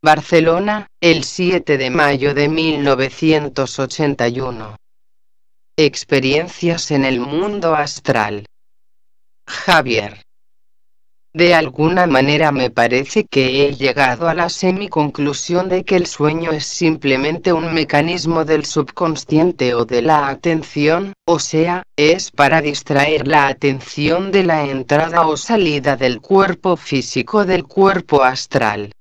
Barcelona, el 7 de mayo de 1981. Experiencias en el mundo astral. Javier. De alguna manera me parece que he llegado a la semi-conclusión de que el sueño es simplemente un mecanismo del subconsciente o de la atención, o sea, es para distraer la atención de la entrada o salida del cuerpo físico del cuerpo astral.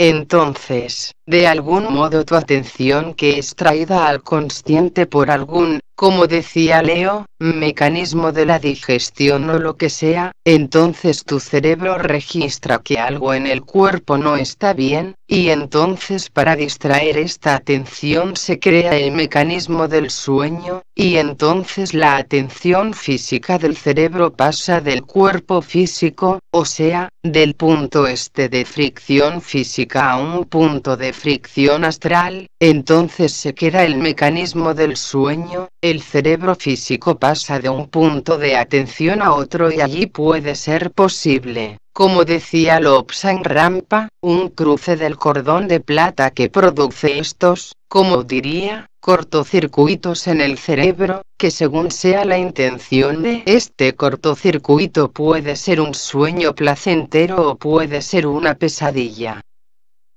Entonces, de algún modo tu atención que es traída al consciente por algún, como decía Leo, mecanismo de la digestión o lo que sea, entonces tu cerebro registra que algo en el cuerpo no está bien, y entonces para distraer esta atención se crea el mecanismo del sueño, y entonces la atención física del cerebro pasa del cuerpo físico, o sea, del punto de fricción física a un punto de fricción astral, entonces se queda el mecanismo del sueño, el cerebro físico pasa de un punto de atención a otro y allí puede ser posible, como decía Lobsang Rampa, un cruce del cordón de plata que produce estos, como diría, cortocircuitos en el cerebro, que según sea la intención de este cortocircuito puede ser un sueño placentero o puede ser una pesadilla.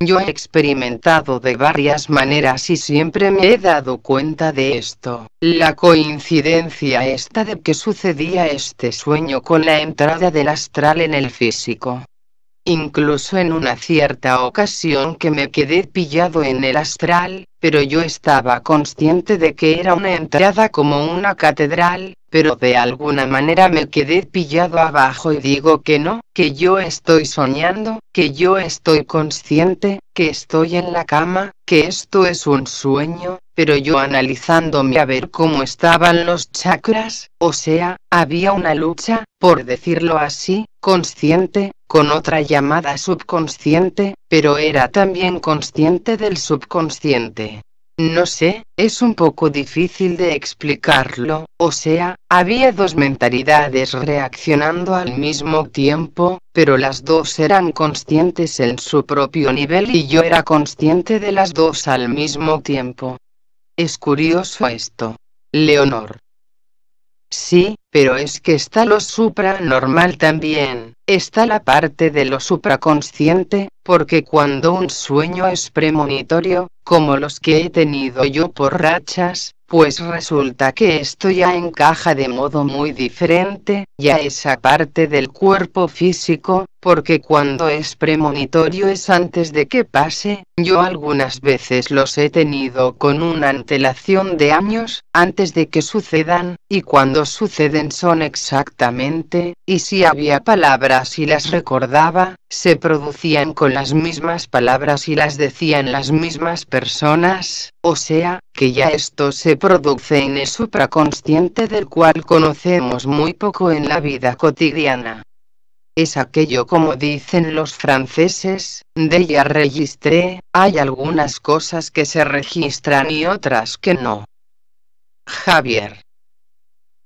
Yo he experimentado de varias maneras y siempre me he dado cuenta de esto. La coincidencia esta de que sucedía este sueño con la entrada del astral en el físico. Incluso en una cierta ocasión que me quedé pillado en el astral, pero yo estaba consciente de que era una entrada como una catedral, pero de alguna manera me quedé pillado abajo y digo que no, que yo estoy soñando, que yo estoy consciente, que estoy en la cama, que esto es un sueño, pero yo analizándome a ver cómo estaban los chakras, o sea, había una lucha, por decirlo así, consciente, con otra llamada subconsciente, pero era también consciente del subconsciente. No sé, es un poco difícil de explicarlo, o sea, había dos mentalidades reaccionando al mismo tiempo, pero las dos eran conscientes en su propio nivel y yo era consciente de las dos al mismo tiempo. Es curioso esto. Leonor. Sí, pero es que está lo supranormal también, está la parte de lo supraconsciente, porque cuando un sueño es premonitorio, como los que he tenido yo por rachas, pues resulta que esto ya encaja de modo muy diferente, ya esa parte del cuerpo físico, porque cuando es premonitorio es antes de que pase, yo algunas veces los he tenido con una antelación de años, antes de que sucedan, y cuando suceden son exactamente, y si había palabras y las recordaba, se producían con las mismas palabras y las decían las mismas personas, o sea, que ya esto se produce en el supraconsciente del cual conocemos muy poco en la vida cotidiana. Es aquello como dicen los franceses, déjà registré, hay algunas cosas que se registran y otras que no. Javier.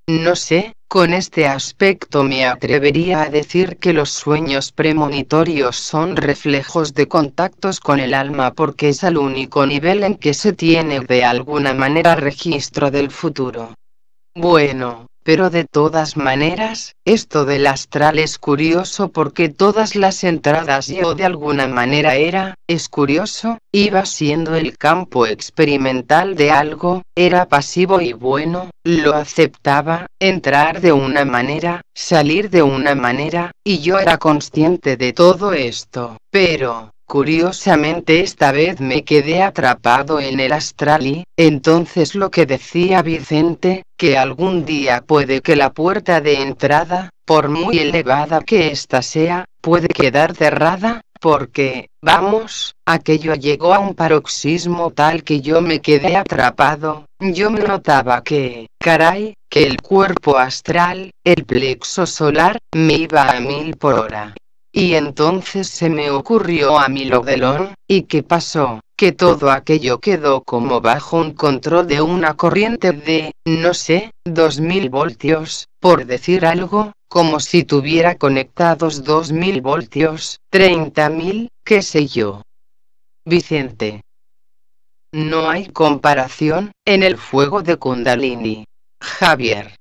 No sé, con este aspecto me atrevería a decir que los sueños premonitorios son reflejos de contactos con el alma porque es el único nivel en que se tiene de alguna manera registro del futuro. Bueno, pero de todas maneras, esto del astral es curioso porque todas las entradas yo de alguna manera es curioso, iba siendo el campo experimental de algo, era pasivo y bueno, lo aceptaba, entrar de una manera, salir de una manera, y yo era consciente de todo esto, pero curiosamente esta vez me quedé atrapado en el astral y, entonces lo que decía Vicente, que algún día puede que la puerta de entrada, por muy elevada que ésta sea, puede quedar cerrada, porque, vamos, aquello llegó a un paroxismo tal que yo me quedé atrapado, yo me notaba que, caray, que el cuerpo astral, el plexo solar, me iba a 1000 por hora. Y entonces se me ocurrió a mí lo del on, ¿y qué pasó? Que todo aquello quedó como bajo un control de una corriente de, no sé, 2000 voltios, por decir algo, como si tuviera conectados 2000 voltios, 30.000, qué sé yo. Vicente. No hay comparación en el fuego de Kundalini. Javier.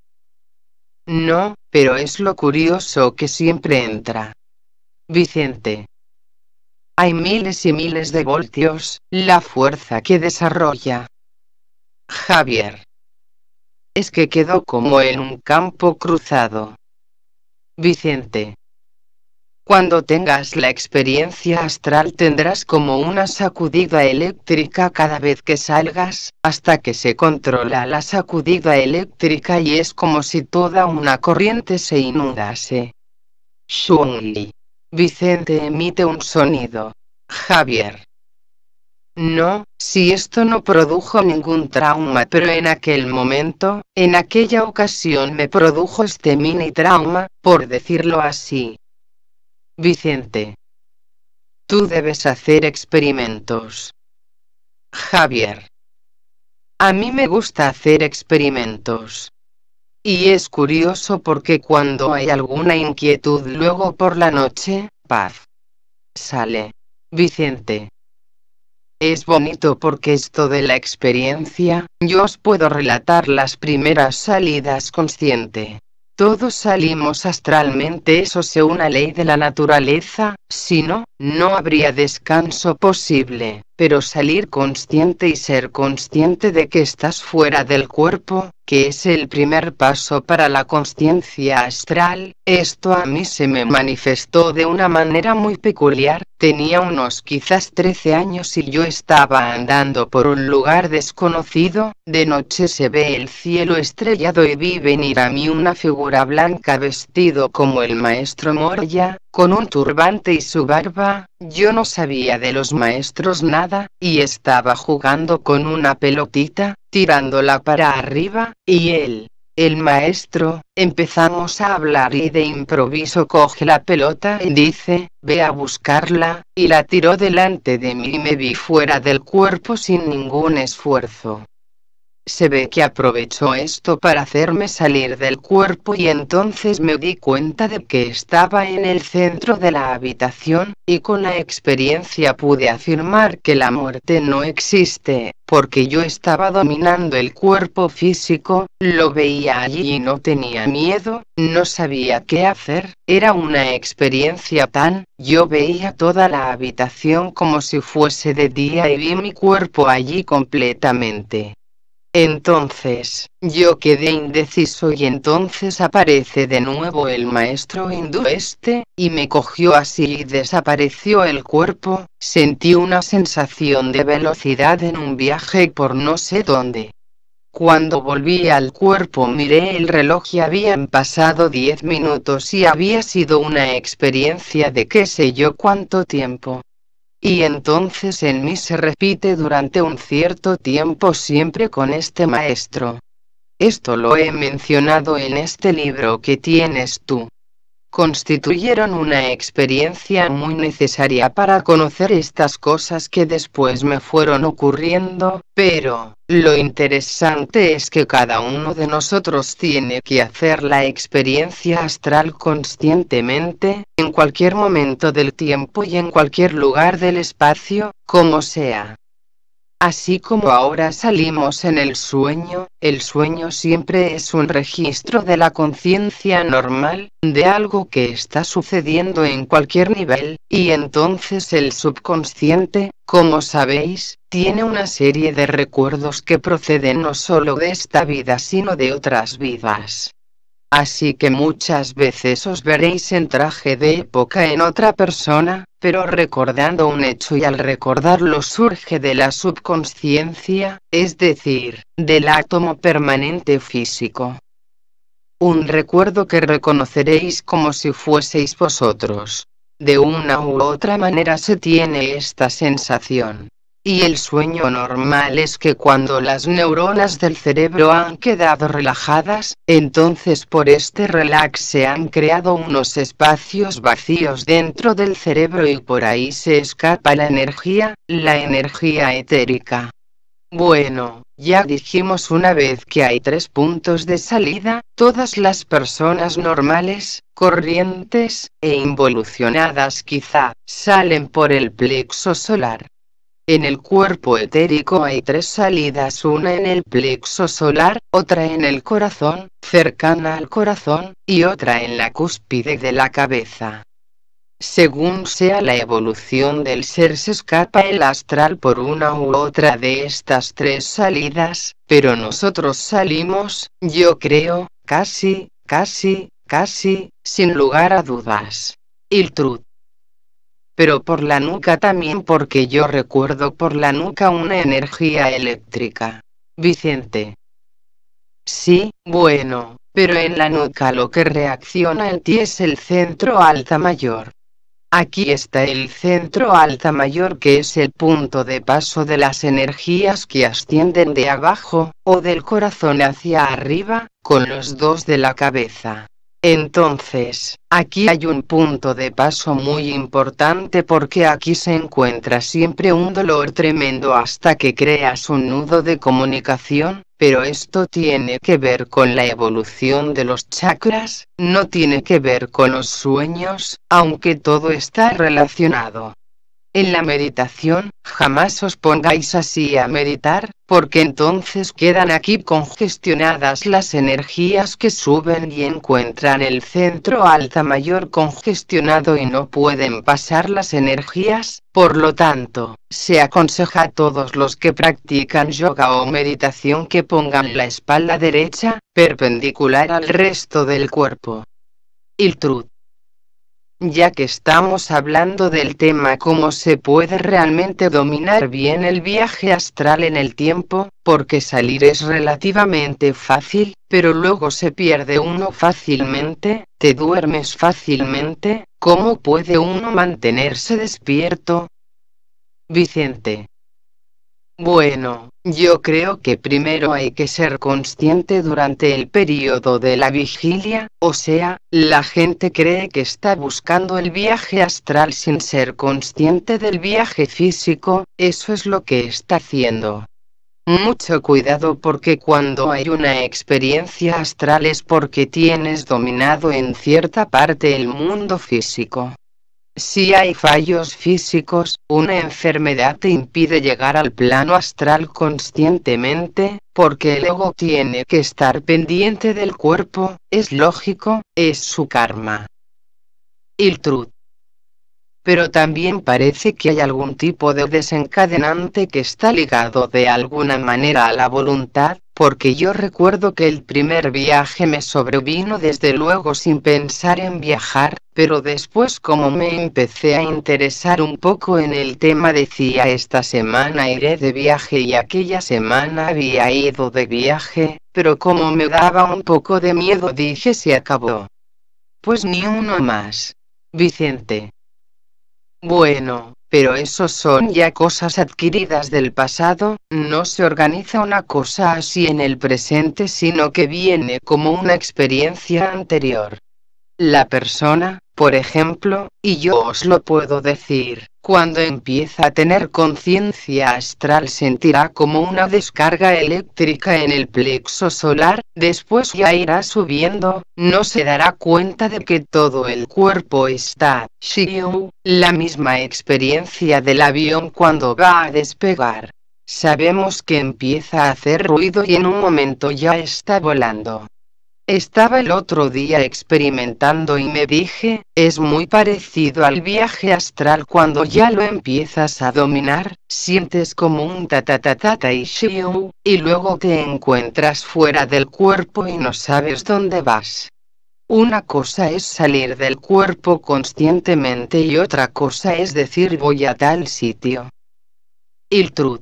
No, pero es lo curioso que siempre entra. Vicente. Hay miles y miles de voltios, la fuerza que desarrolla. Javier. Es que quedó como en un campo cruzado. Vicente. Cuando tengas la experiencia astral tendrás como una sacudida eléctrica cada vez que salgas, hasta que se controla la sacudida eléctrica y es como si toda una corriente se inundase. Shunli. Vicente emite un sonido. Javier. No, si esto no produjo ningún trauma, pero en aquel momento, en aquella ocasión me produjo este mini trauma, por decirlo así. Vicente. Tú debes hacer experimentos. Javier. A mí me gusta hacer experimentos. Y es curioso porque cuando hay alguna inquietud luego por la noche, paz. Sale. Vicente. Es bonito porque esto de la experiencia, yo os puedo relatar las primeras salidas consciente. Todos salimos astralmente, eso es una ley de la naturaleza, si no, no habría descanso posible, pero salir consciente y ser consciente de que estás fuera del cuerpo, que es el primer paso para la consciencia astral, esto a mí se me manifestó de una manera muy peculiar. Tenía unos quizás 13 años y yo estaba andando por un lugar desconocido, de noche se ve el cielo estrellado y vi venir a mí una figura blanca vestido como el maestro Moria, con un turbante y su barba. Yo no sabía de los maestros nada, y estaba jugando con una pelotita, tirándola para arriba, y él, el maestro, empezamos a hablar y de improviso coge la pelota y dice, ve a buscarla, y la tiró delante de mí y me vi fuera del cuerpo sin ningún esfuerzo. Se ve que aprovechó esto para hacerme salir del cuerpo y entonces me di cuenta de que estaba en el centro de la habitación, y con la experiencia pude afirmar que la muerte no existe, porque yo estaba dominando el cuerpo físico, lo veía allí y no tenía miedo, no sabía qué hacer, era una experiencia tan, yo veía toda la habitación como si fuese de día y vi mi cuerpo allí completamente. Entonces, yo quedé indeciso y entonces aparece de nuevo el maestro hindú y me cogió así y desapareció el cuerpo, sentí una sensación de velocidad en un viaje por no sé dónde. Cuando volví al cuerpo miré el reloj y habían pasado 10 minutos y había sido una experiencia de qué sé yo cuánto tiempo. Y entonces en mí se repite durante un cierto tiempo siempre con este maestro. Esto lo he mencionado en este libro que tienes tú. Constituyeron una experiencia muy necesaria para conocer estas cosas que después me fueron ocurriendo, pero, lo interesante es que cada uno de nosotros tiene que hacer la experiencia astral conscientemente, en cualquier momento del tiempo y en cualquier lugar del espacio, como sea. Así como ahora salimos en el sueño siempre es un registro de la conciencia normal, de algo que está sucediendo en cualquier nivel, y entonces el subconsciente, como sabéis, tiene una serie de recuerdos que proceden no solo de esta vida sino de otras vidas. Así que muchas veces os veréis en traje de época en otra persona, pero recordando un hecho y al recordarlo surge de la subconsciencia, es decir, del átomo permanente físico. Un recuerdo que reconoceréis como si fueseis vosotros. De una u otra manera se tiene esta sensación. Y el sueño normal es que cuando las neuronas del cerebro han quedado relajadas, entonces por este relax se han creado unos espacios vacíos dentro del cerebro y por ahí se escapa la energía etérica. Bueno, ya dijimos una vez que hay 3 puntos de salida, todas las personas normales, corrientes, e involucionadas quizá, salen por el plexo solar. En el cuerpo etérico hay 3 salidas, una en el plexo solar, otra en el corazón, cercana al corazón, y otra en la cúspide de la cabeza. Según sea la evolución del ser, se escapa el astral por una u otra de estas 3 salidas, pero nosotros salimos, yo creo, casi, sin lugar a dudas. Iltrud. Pero por la nuca también, porque yo recuerdo por la nuca una energía eléctrica. Vicente. Sí, bueno, pero en la nuca lo que reacciona en ti es el centro alta mayor. Aquí está el centro alta mayor, que es el punto de paso de las energías que ascienden de abajo, o del corazón hacia arriba, con los dos de la cabeza. Entonces, aquí hay un punto de paso muy importante, porque aquí se encuentra siempre un dolor tremendo hasta que creas un nudo de comunicación, pero esto tiene que ver con la evolución de los chakras, no tiene que ver con los sueños, aunque todo está relacionado. En la meditación, jamás os pongáis así a meditar, porque entonces quedan aquí congestionadas las energías que suben y encuentran el centro alta mayor congestionado y no pueden pasar las energías. Por lo tanto, se aconseja a todos los que practican yoga o meditación que pongan la espalda derecha, perpendicular al resto del cuerpo. Iltrud. Ya que estamos hablando del tema cómo se puede realmente dominar bien el viaje astral en el tiempo, porque salir es relativamente fácil, pero luego se pierde uno fácilmente, te duermes fácilmente, ¿cómo puede uno mantenerse despierto? Vicente. Bueno, yo creo que primero hay que ser consciente durante el periodo de la vigilia, o sea, la gente cree que está buscando el viaje astral sin ser consciente del viaje físico, eso es lo que está haciendo. Mucho cuidado, porque cuando hay una experiencia astral es porque tienes dominado en cierta parte el mundo físico. Si hay fallos físicos, una enfermedad te impide llegar al plano astral conscientemente, porque el ego tiene que estar pendiente del cuerpo, es lógico, es su karma. Iltrud. Pero también parece que hay algún tipo de desencadenante que está ligado de alguna manera a la voluntad, porque yo recuerdo que el primer viaje me sobrevino desde luego sin pensar en viajar, pero después, como me empecé a interesar un poco en el tema, decía: esta semana iré de viaje, y aquella semana había ido de viaje, pero como me daba un poco de miedo dije: se acabó. Pues ni uno más. Vicente. Bueno, pero esos son ya cosas adquiridas del pasado, no se organiza una cosa así en el presente, sino que viene como una experiencia anterior. La persona, por ejemplo, y yo os lo puedo decir, cuando empieza a tener conciencia astral sentirá como una descarga eléctrica en el plexo solar, después ya irá subiendo, no se dará cuenta de que todo el cuerpo está shiu, la misma experiencia del avión cuando va a despegar. Sabemos que empieza a hacer ruido y en un momento ya está volando. Estaba el otro día experimentando y me dije, es muy parecido al viaje astral. Cuando ya lo empiezas a dominar, sientes como un ta y shiu, y luego te encuentras fuera del cuerpo y no sabes dónde vas. Una cosa es salir del cuerpo conscientemente y otra cosa es decir: voy a tal sitio. Iltrud.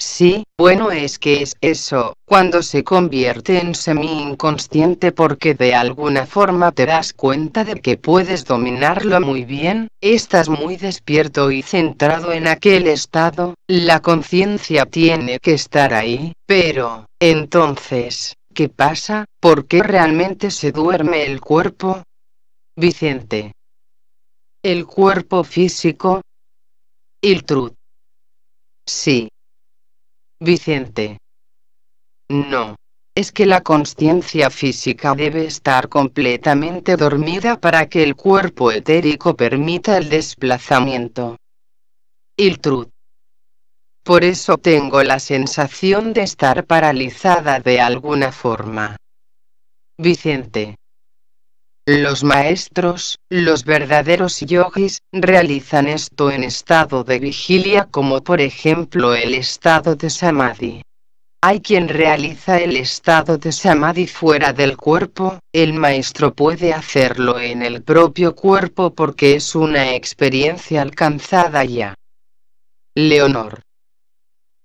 Sí, bueno, es que es eso, cuando se convierte en semi-inconsciente, porque de alguna forma te das cuenta de que puedes dominarlo muy bien, estás muy despierto y centrado en aquel estado, la conciencia tiene que estar ahí, pero, entonces, ¿qué pasa? ¿Por qué realmente se duerme el cuerpo? Vicente. ¿El cuerpo físico? Iltrud. Sí. Vicente. No. Es que la consciencia física debe estar completamente dormida para que el cuerpo etérico permita el desplazamiento. Iltrud. Por eso tengo la sensación de estar paralizada de alguna forma. Vicente. Los maestros, los verdaderos yogis, realizan esto en estado de vigilia, como por ejemplo el estado de samadhi. Hay quien realiza el estado de samadhi fuera del cuerpo, el maestro puede hacerlo en el propio cuerpo porque es una experiencia alcanzada ya. Leonor.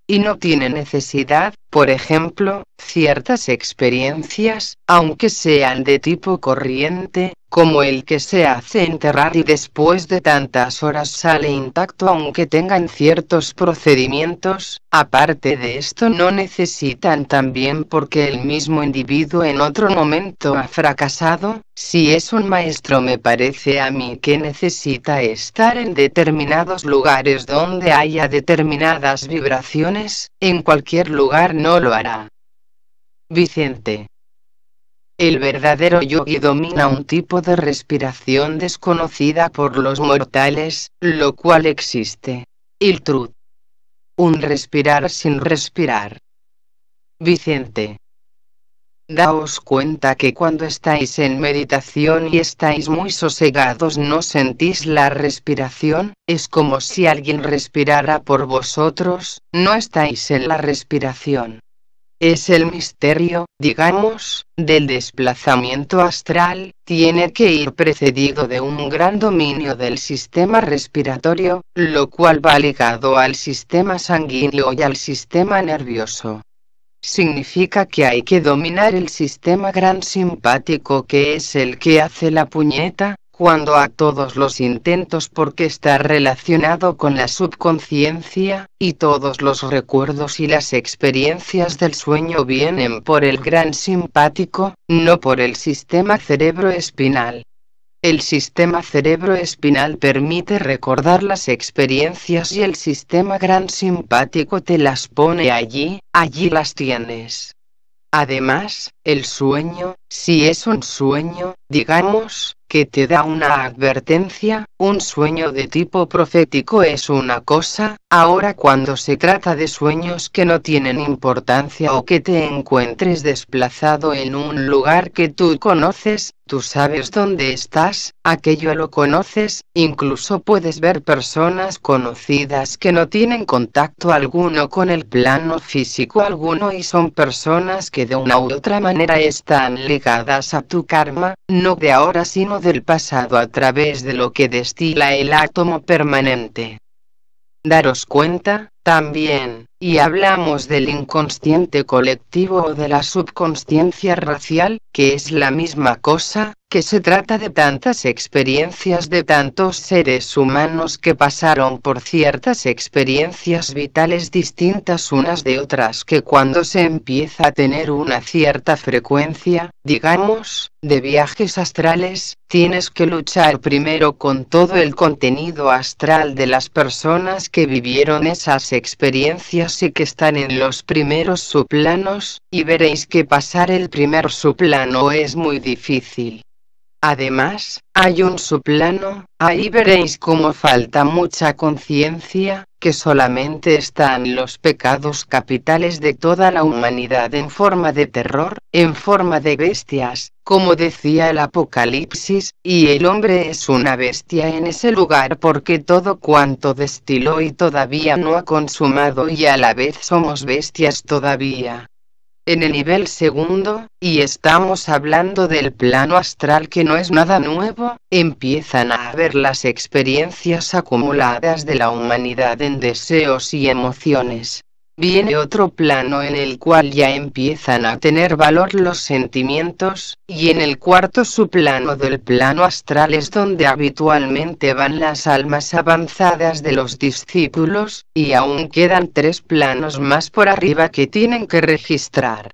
Y no tiene necesidad, por ejemplo, ciertas experiencias, aunque sean de tipo corriente, como el que se hace enterrar y después de tantas horas sale intacto aunque tengan ciertos procedimientos. Aparte de esto no necesitan también porque el mismo individuo en otro momento ha fracasado. Si es un maestro, me parece a mí que necesita estar en determinados lugares donde haya determinadas vibraciones, en cualquier lugar no lo hará. Vicente. El verdadero yogi domina un tipo de respiración desconocida por los mortales, lo cual existe. Il truth. Un respirar sin respirar. Vicente. Daos cuenta que cuando estáis en meditación y estáis muy sosegados no sentís la respiración, es como si alguien respirara por vosotros, no estáis en la respiración. Es el misterio, digamos, del desplazamiento astral, tiene que ir precedido de un gran dominio del sistema respiratorio, lo cual va ligado al sistema sanguíneo y al sistema nervioso. Significa que hay que dominar el sistema gran simpático, que es el que hace la puñeta, cuando a todos los intentos, porque está relacionado con la subconsciencia, y todos los recuerdos y las experiencias del sueño vienen por el gran simpático, no por el sistema cerebroespinal. El sistema cerebroespinal permite recordar las experiencias y el sistema gran simpático te las pone allí las tienes. Además, el sueño, si es un sueño, digamos, que te da una advertencia, un sueño de tipo profético es una cosa. Ahora, cuando se trata de sueños que no tienen importancia o que te encuentres desplazado en un lugar que tú conoces, tú sabes dónde estás, aquello lo conoces, incluso puedes ver personas conocidas que no tienen contacto alguno con el plano físico alguno y son personas que de una u otra manera están ligadas a tu karma, no de ahora sino del pasado, a través de lo que destila el átomo permanente. Daros cuenta, también, y hablamos del inconsciente colectivo o de la subconsciencia racial, que es la misma cosa, que se trata de tantas experiencias de tantos seres humanos que pasaron por ciertas experiencias vitales distintas unas de otras, que cuando se empieza a tener una cierta frecuencia, digamos, de viajes astrales, tienes que luchar primero con todo el contenido astral de las personas que vivieron esas experiencias y que están en los primeros subplanos, y veréis que pasar el primer subplano es muy difícil. Además, hay un subplano, ahí veréis cómo falta mucha conciencia, que solamente están los pecados capitales de toda la humanidad en forma de terror, en forma de bestias, como decía el Apocalipsis, y el hombre es una bestia en ese lugar porque todo cuanto destiló y todavía no ha consumado, y a la vez somos bestias todavía. En el nivel segundo, y estamos hablando del plano astral que no es nada nuevo, empiezan a haber las experiencias acumuladas de la humanidad en deseos y emociones. Viene otro plano en el cual ya empiezan a tener valor los sentimientos, y en el cuarto subplano del plano astral es donde habitualmente van las almas avanzadas de los discípulos, y aún quedan 3 planos más por arriba que tienen que registrar.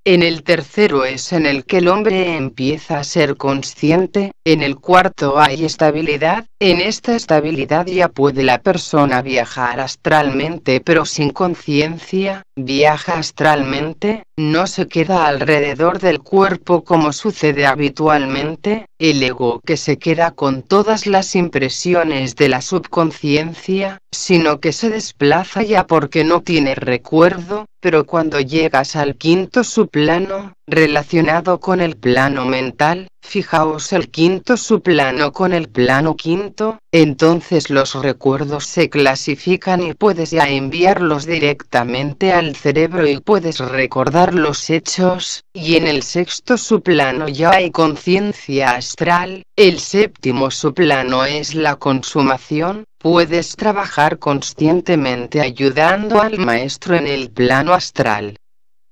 En el tercero es en el que el hombre empieza a ser consciente, en el cuarto hay estabilidad, en esta estabilidad ya puede la persona viajar astralmente pero sin conciencia, viaja astralmente, no se queda alrededor del cuerpo como sucede habitualmente, el ego que se queda con todas las impresiones de la subconsciencia, sino que se desplaza ya porque no tiene recuerdo, pero cuando llegas al quinto subplano, relacionado con el plano mental, fijaos el quinto subplano con el plano quinto, entonces los recuerdos se clasifican y puedes ya enviarlos directamente al cerebro y puedes recordar los hechos, y en el sexto subplano ya hay conciencia astral, el séptimo subplano es la consumación. Puedes trabajar conscientemente ayudando al maestro en el plano astral.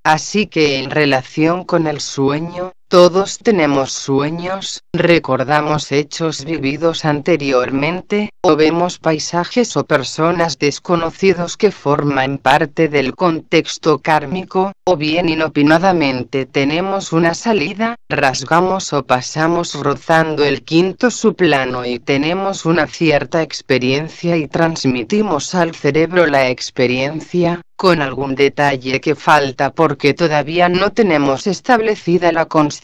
Así que en relación con el sueño, todos tenemos sueños, recordamos hechos vividos anteriormente, o vemos paisajes o personas desconocidos que forman parte del contexto kármico, o bien inopinadamente tenemos una salida, rasgamos o pasamos rozando el quinto subplano y tenemos una cierta experiencia y transmitimos al cerebro la experiencia, con algún detalle que falta porque todavía no tenemos establecida la conciencia.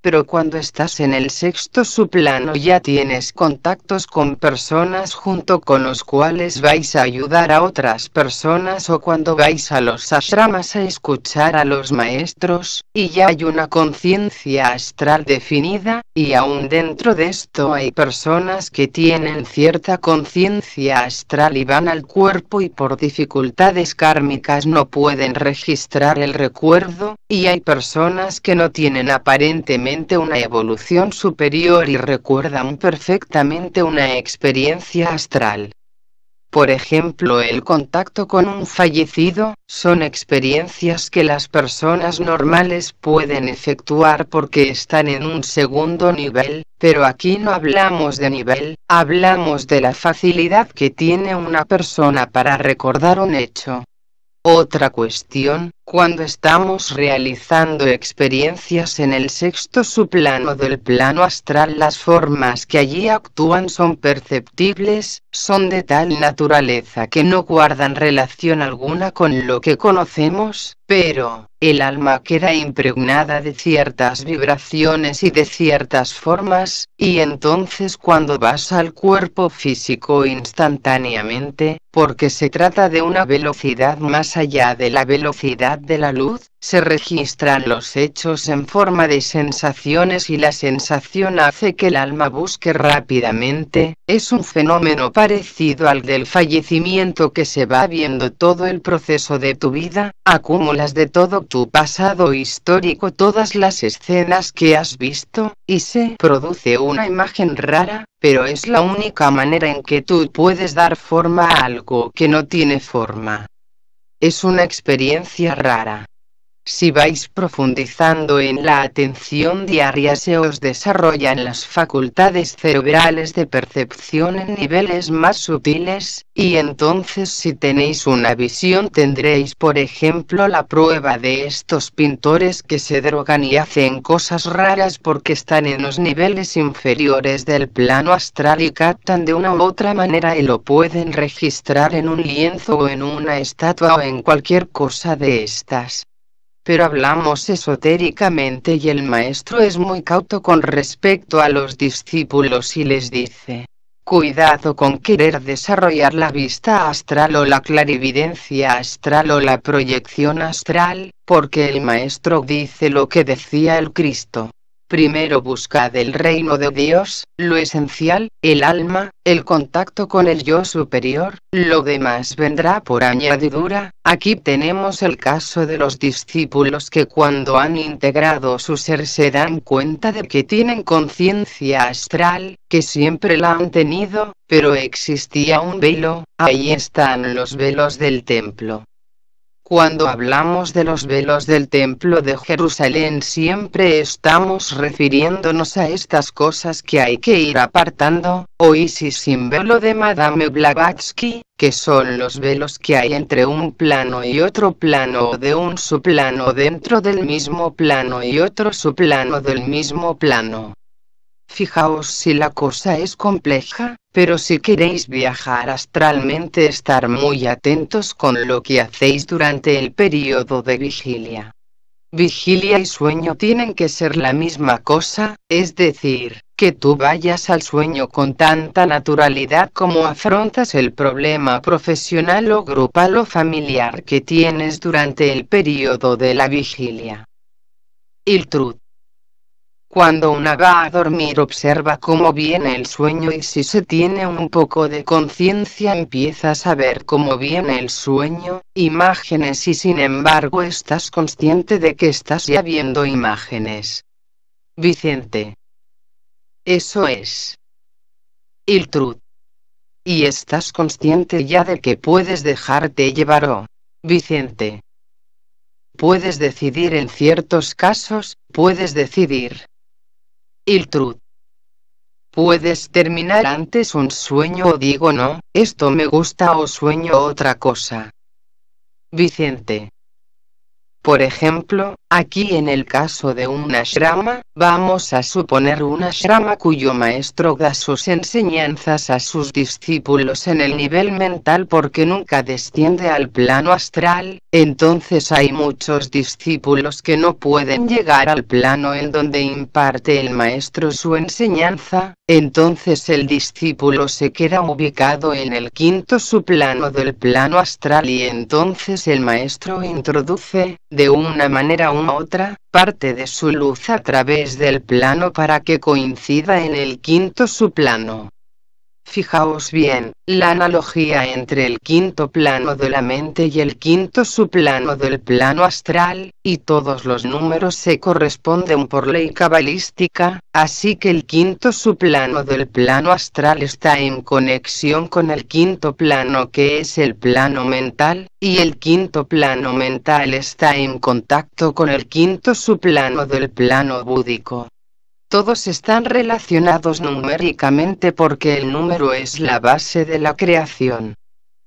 Pero cuando estás en el sexto subplano ya tienes contactos con personas junto con los cuales vais a ayudar a otras personas o cuando vais a los ashramas a escuchar a los maestros, y ya hay una conciencia astral definida, y aún dentro de esto hay personas que tienen cierta conciencia astral y van al cuerpo y por dificultades kármicas no pueden registrar el recuerdo, y hay personas que no tienen aparentemente una evolución superior y recuerdan perfectamente una experiencia astral. Por ejemplo, el contacto con un fallecido, son experiencias que las personas normales pueden efectuar porque están en un segundo nivel, pero aquí no hablamos de nivel, hablamos de la facilidad que tiene una persona para recordar un hecho. Otra cuestión, cuando estamos realizando experiencias en el sexto subplano del plano astral, las formas que allí actúan son perceptibles, son de tal naturaleza que no guardan relación alguna con lo que conocemos, pero el alma queda impregnada de ciertas vibraciones y de ciertas formas, y entonces cuando vas al cuerpo físico instantáneamente, porque se trata de una velocidad más allá de la velocidad de la luz, se registran los hechos en forma de sensaciones y la sensación hace que el alma busque rápidamente, es un fenómeno parecido al del fallecimiento que se va viendo todo el proceso de tu vida, acumulas de todo tu pasado histórico todas las escenas que has visto, y se produce una imagen rara, pero es la única manera en que tú puedes dar forma a algo que no tiene forma. Es una experiencia rara. Si vais profundizando en la atención diaria se os desarrollan las facultades cerebrales de percepción en niveles más sutiles, y entonces si tenéis una visión tendréis por ejemplo la prueba de estos pintores que se drogan y hacen cosas raras porque están en los niveles inferiores del plano astral y captan de una u otra manera y lo pueden registrar en un lienzo o en una estatua o en cualquier cosa de estas. Pero hablamos esotéricamente y el maestro es muy cauto con respecto a los discípulos y les dice: cuidado con querer desarrollar la vista astral o la clarividencia astral o la proyección astral, porque el maestro dice lo que decía el Cristo. Primero buscad el reino de Dios, lo esencial, el alma, el contacto con el yo superior, lo demás vendrá por añadidura. Aquí tenemos el caso de los discípulos que cuando han integrado su ser se dan cuenta de que tienen conciencia astral, que siempre la han tenido, pero existía un velo, ahí están los velos del templo. Cuando hablamos de los velos del Templo de Jerusalén siempre estamos refiriéndonos a estas cosas que hay que ir apartando, o Isis sin velo de Madame Blavatsky, que son los velos que hay entre un plano y otro plano o de un subplano dentro del mismo plano y otro subplano del mismo plano. Fijaos si la cosa es compleja, pero si queréis viajar astralmente, estar muy atentos con lo que hacéis durante el periodo de vigilia. Vigilia y sueño tienen que ser la misma cosa, es decir, que tú vayas al sueño con tanta naturalidad como afrontas el problema profesional o grupal o familiar que tienes durante el periodo de la vigilia. Il truth. Cuando una va a dormir, observa cómo viene el sueño, y si se tiene un poco de conciencia empiezas a ver cómo viene el sueño, imágenes, y sin embargo estás consciente de que estás ya viendo imágenes. Vicente. Eso es il truth. Y estás consciente ya de que puedes dejarte llevar. Vicente. Puedes decidir en ciertos casos, puedes decidir. Il truth. Puedes terminar antes un sueño o digo no, esto me gusta, o sueño otra cosa. Vicente. Por ejemplo, aquí en el caso de un ashrama, vamos a suponer un ashrama cuyo maestro da sus enseñanzas a sus discípulos en el nivel mental porque nunca desciende al plano astral, entonces hay muchos discípulos que no pueden llegar al plano en donde imparte el maestro su enseñanza, entonces el discípulo se queda ubicado en el quinto subplano del plano astral y entonces el maestro introduce, de una manera u otra, parte de su luz a través del plano para que coincida en el quinto subplano. Fijaos bien, la analogía entre el quinto plano de la mente y el quinto subplano del plano astral, y todos los números se corresponden por ley cabalística, así que el quinto subplano del plano astral está en conexión con el quinto plano que es el plano mental, y el quinto plano mental está en contacto con el quinto subplano del plano búdico. Todos están relacionados numéricamente porque el número es la base de la creación.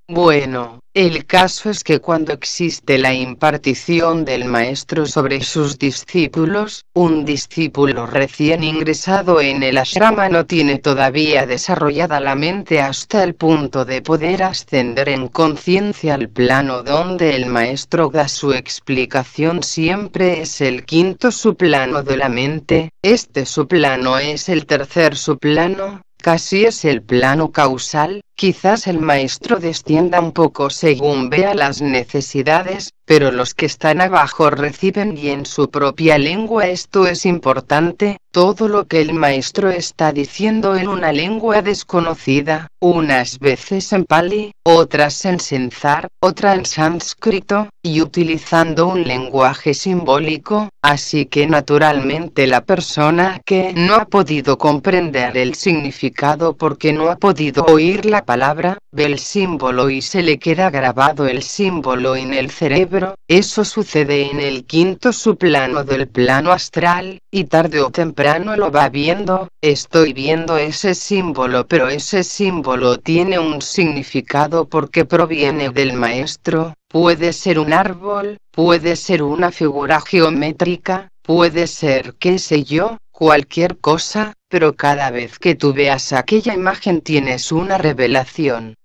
Bueno, el caso es que cuando existe la impartición del maestro sobre sus discípulos, un discípulo recién ingresado en el ashrama no tiene todavía desarrollada la mente hasta el punto de poder ascender en conciencia al plano donde el maestro da su explicación. Siempre es el quinto subplano de la mente, este subplano es el tercer subplano. Casi es el plano causal, quizás el maestro descienda un poco según vea las necesidades, pero los que están abajo reciben y en su propia lengua. Esto es importante, todo lo que el maestro está diciendo en una lengua desconocida, unas veces en pali, otras en senzar, otra en sánscrito, y utilizando un lenguaje simbólico, así que naturalmente la persona que no ha podido comprender el significado porque no ha podido oír la palabra, ve el símbolo y se le queda grabado el símbolo en el cerebro. Eso sucede en el quinto subplano del plano astral, y tarde o temprano lo va viendo. Estoy viendo ese símbolo, pero ese símbolo tiene un significado porque proviene del maestro. Puede ser un árbol, puede ser una figura geométrica, puede ser, qué sé yo, cualquier cosa, pero cada vez que tú veas aquella imagen tienes una revelación.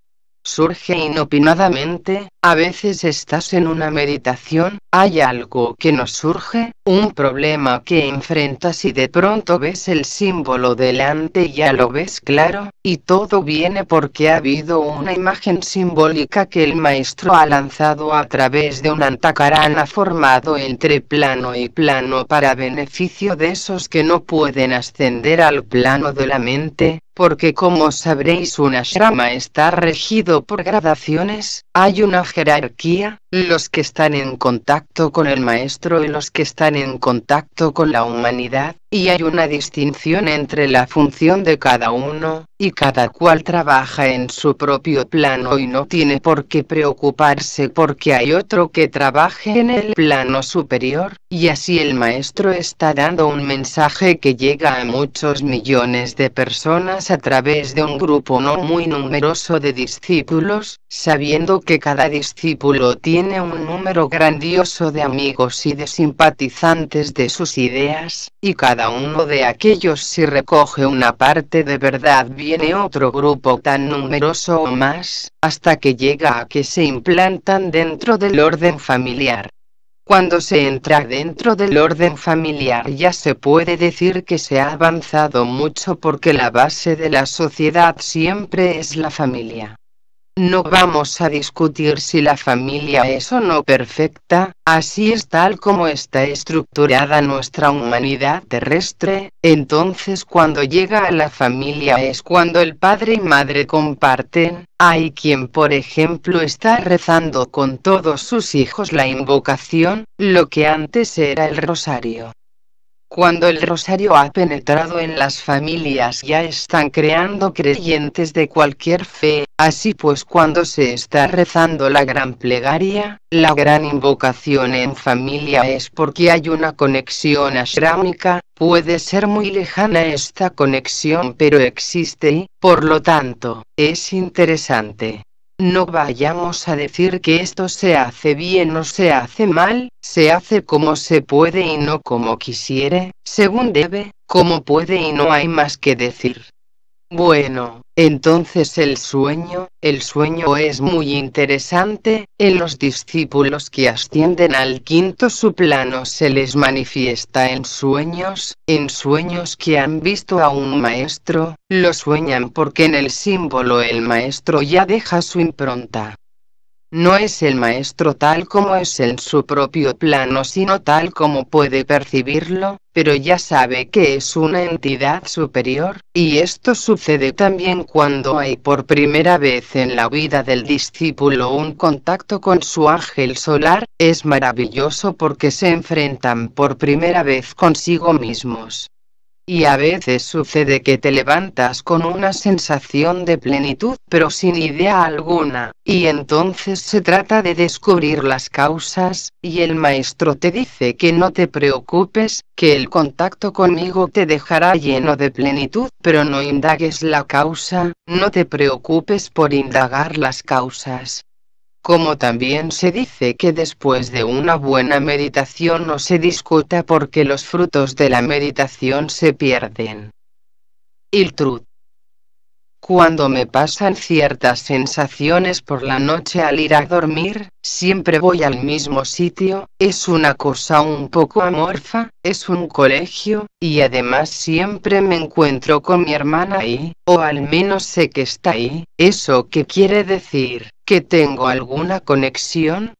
Surge inopinadamente, a veces estás en una meditación, hay algo que nos surge, un problema que enfrentas y de pronto ves el símbolo delante y ya lo ves claro, y todo viene porque ha habido una imagen simbólica que el maestro ha lanzado a través de un antakarana formado entre plano y plano para beneficio de esos que no pueden ascender al plano de la mente. Porque como sabréis, un ashrama está regido por gradaciones, hay una jerarquía, los que están en contacto con el maestro y los que están en contacto con la humanidad, y hay una distinción entre la función de cada uno, y cada cual trabaja en su propio plano y no tiene por qué preocuparse porque hay otro que trabaje en el plano superior, y así el maestro está dando un mensaje que llega a muchos millones de personas a través de un grupo no muy numeroso de discípulos, sabiendo que cada discípulo tiene un número grandioso de amigos y de simpatizantes de sus ideas, y cada cada uno de aquellos si recoge una parte de verdad viene otro grupo tan numeroso o más, hasta que llega a que se implantan dentro del orden familiar. Cuando se entra dentro del orden familiar ya se puede decir que se ha avanzado mucho porque la base de la sociedad siempre es la familia. No vamos a discutir si la familia es o no perfecta, así es tal como está estructurada nuestra humanidad terrestre. Entonces cuando llega a la familia es cuando el padre y madre comparten. Hay quien por ejemplo está rezando con todos sus hijos la invocación, lo que antes era el rosario. Cuando el rosario ha penetrado en las familias ya están creando creyentes de cualquier fe, así pues cuando se está rezando la gran plegaria, la gran invocación en familia es porque hay una conexión ashrámica, puede ser muy lejana esta conexión pero existe y, por lo tanto, es interesante. No vayamos a decir que esto se hace bien o se hace mal, se hace como se puede y no como quisiere, según debe, como puede y no hay más que decir. Bueno, entonces el sueño es muy interesante. En los discípulos que ascienden al quinto subplano se les manifiesta en sueños que han visto a un maestro, lo sueñan porque en el símbolo el maestro ya deja su impronta. No es el maestro tal como es en su propio plano sino tal como puede percibirlo, pero ya sabe que es una entidad superior, y esto sucede también cuando hay por primera vez en la vida del discípulo un contacto con su ángel solar. Es maravilloso porque se enfrentan por primera vez consigo mismos. Y a veces sucede que te levantas con una sensación de plenitud pero sin idea alguna, y entonces se trata de descubrir las causas, y el maestro te dice que no te preocupes, que el contacto conmigo te dejará lleno de plenitud, pero no indagues la causa, no te preocupes por indagar las causas. Como también se dice que después de una buena meditación no se discuta porque los frutos de la meditación se pierden. Iltrud. Cuando me pasan ciertas sensaciones por la noche al ir a dormir, siempre voy al mismo sitio, es una cosa un poco amorfa, es un colegio, y además siempre me encuentro con mi hermana ahí, o al menos sé que está ahí. ¿Eso qué quiere decir? ¿Que tengo alguna conexión?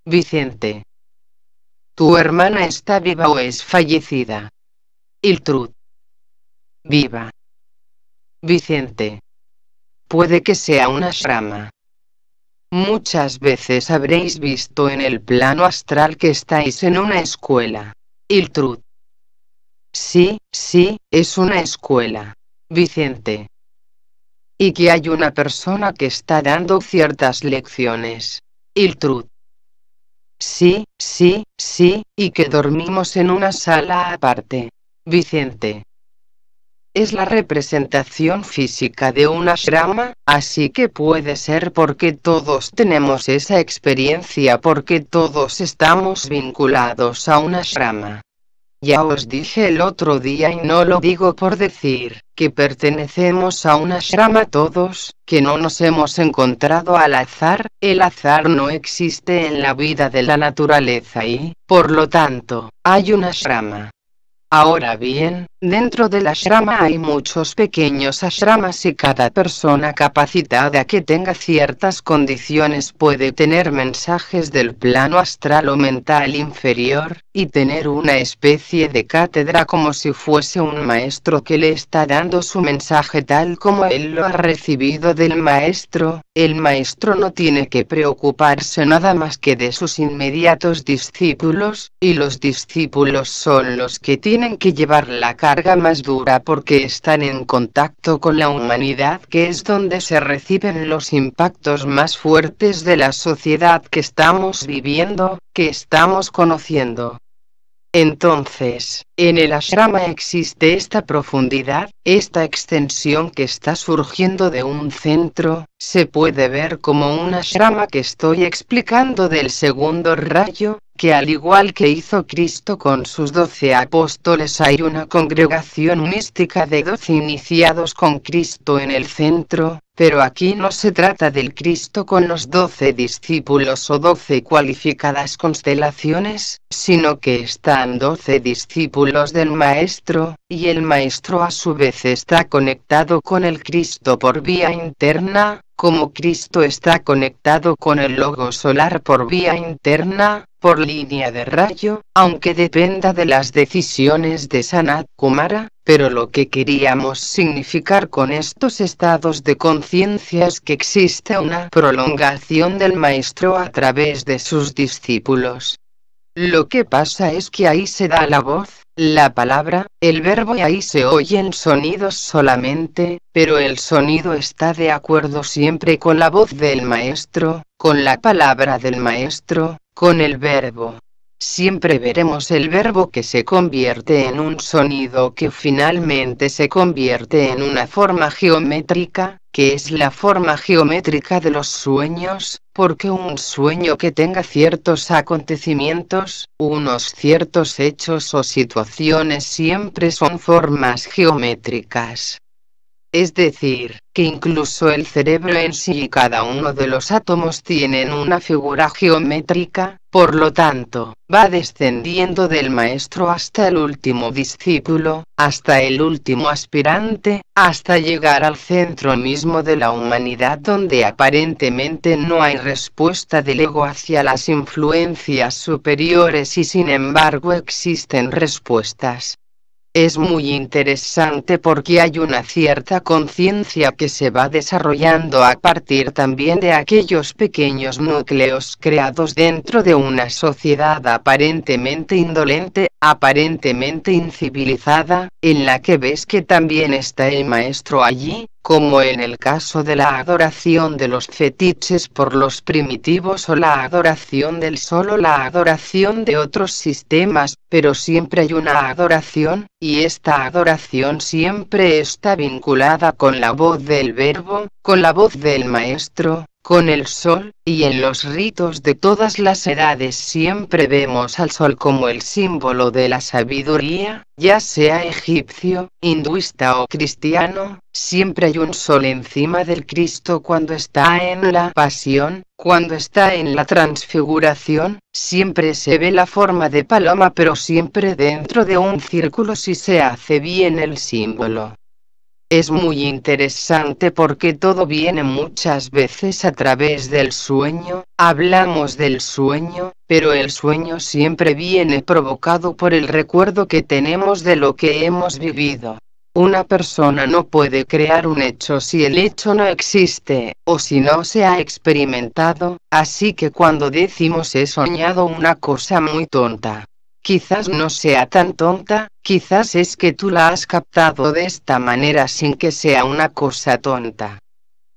Vicente. ¿Tu hermana está viva o es fallecida? Iltrud. Viva. Vicente. Puede que sea una ashrama. Muchas veces habréis visto en el plano astral que estáis en una escuela. Iltrud. Sí, es una escuela. Vicente. Y que hay una persona que está dando ciertas lecciones. Iltrud. Sí, y que dormimos en una sala aparte. Vicente. Es la representación física de un ashrama, así que puede ser porque todos tenemos esa experiencia porque todos estamos vinculados a un ashrama. Ya os dije el otro día y no lo digo por decir, que pertenecemos a un ashrama todos, que no nos hemos encontrado al azar, el azar no existe en la vida de la naturaleza y, por lo tanto, hay un ashrama. Ahora bien, dentro del ashrama hay muchos pequeños ashramas y cada persona capacitada que tenga ciertas condiciones puede tener mensajes del plano astral o mental inferior, y tener una especie de cátedra como si fuese un maestro que le está dando su mensaje tal como él lo ha recibido del maestro. El maestro no tiene que preocuparse nada más que de sus inmediatos discípulos, y los discípulos son los que tienen que llevar la carga más dura porque están en contacto con la humanidad, que es donde se reciben los impactos más fuertes de la sociedad que estamos viviendo, que estamos conociendo. Entonces, en el ashrama existe esta profundidad, esta extensión que está surgiendo de un centro, se puede ver como un ashrama que estoy explicando del segundo rayo, que al igual que hizo Cristo con sus 12 apóstoles, hay una congregación mística de 12 iniciados con Cristo en el centro, pero aquí no se trata del Cristo con los 12 discípulos o 12 cualificadas constelaciones, sino que están 12 discípulos del Maestro, y el Maestro a su vez está conectado con el Cristo por vía interna, como Cristo está conectado con el Logo solar por vía interna, por línea de rayo, aunque dependa de las decisiones de Sanat Kumara, pero lo que queríamos significar con estos estados de conciencia es que existe una prolongación del Maestro a través de sus discípulos. Lo que pasa es que ahí se da la voz, la palabra, el verbo, y ahí se oyen sonidos solamente, pero el sonido está de acuerdo siempre con la voz del Maestro, con la palabra del Maestro, con el verbo. Siempre veremos el verbo que se convierte en un sonido que finalmente se convierte en una forma geométrica, que es la forma geométrica de los sueños, porque un sueño que tenga ciertos acontecimientos, unos ciertos hechos o situaciones siempre son formas geométricas. Es decir, que incluso el cerebro en sí y cada uno de los átomos tienen una figura geométrica, por lo tanto, va descendiendo del Maestro hasta el último discípulo, hasta el último aspirante, hasta llegar al centro mismo de la humanidad, donde aparentemente no hay respuesta del ego hacia las influencias superiores y sin embargo existen respuestas. Es muy interesante porque hay una cierta conciencia que se va desarrollando a partir también de aquellos pequeños núcleos creados dentro de una sociedad aparentemente indolente, aparentemente incivilizada, en la que ves que también está el Maestro allí, como en el caso de la adoración de los fetiches por los primitivos o la adoración del sol o la adoración de otros sistemas, pero siempre hay una adoración, y esta adoración siempre está vinculada con la voz del verbo, con la voz del Maestro, con el sol, y en los ritos de todas las edades siempre vemos al sol como el símbolo de la sabiduría, ya sea egipcio, hinduista o cristiano, siempre hay un sol encima del Cristo cuando está en la pasión, cuando está en la transfiguración, siempre se ve la forma de paloma pero siempre dentro de un círculo si se hace bien el símbolo. Es muy interesante porque todo viene muchas veces a través del sueño, hablamos del sueño, pero el sueño siempre viene provocado por el recuerdo que tenemos de lo que hemos vivido. Una persona no puede crear un hecho si el hecho no existe, o si no se ha experimentado, así que cuando decimos he soñado una cosa muy tonta, quizás no sea tan tonta, quizás es que tú la has captado de esta manera sin que sea una cosa tonta.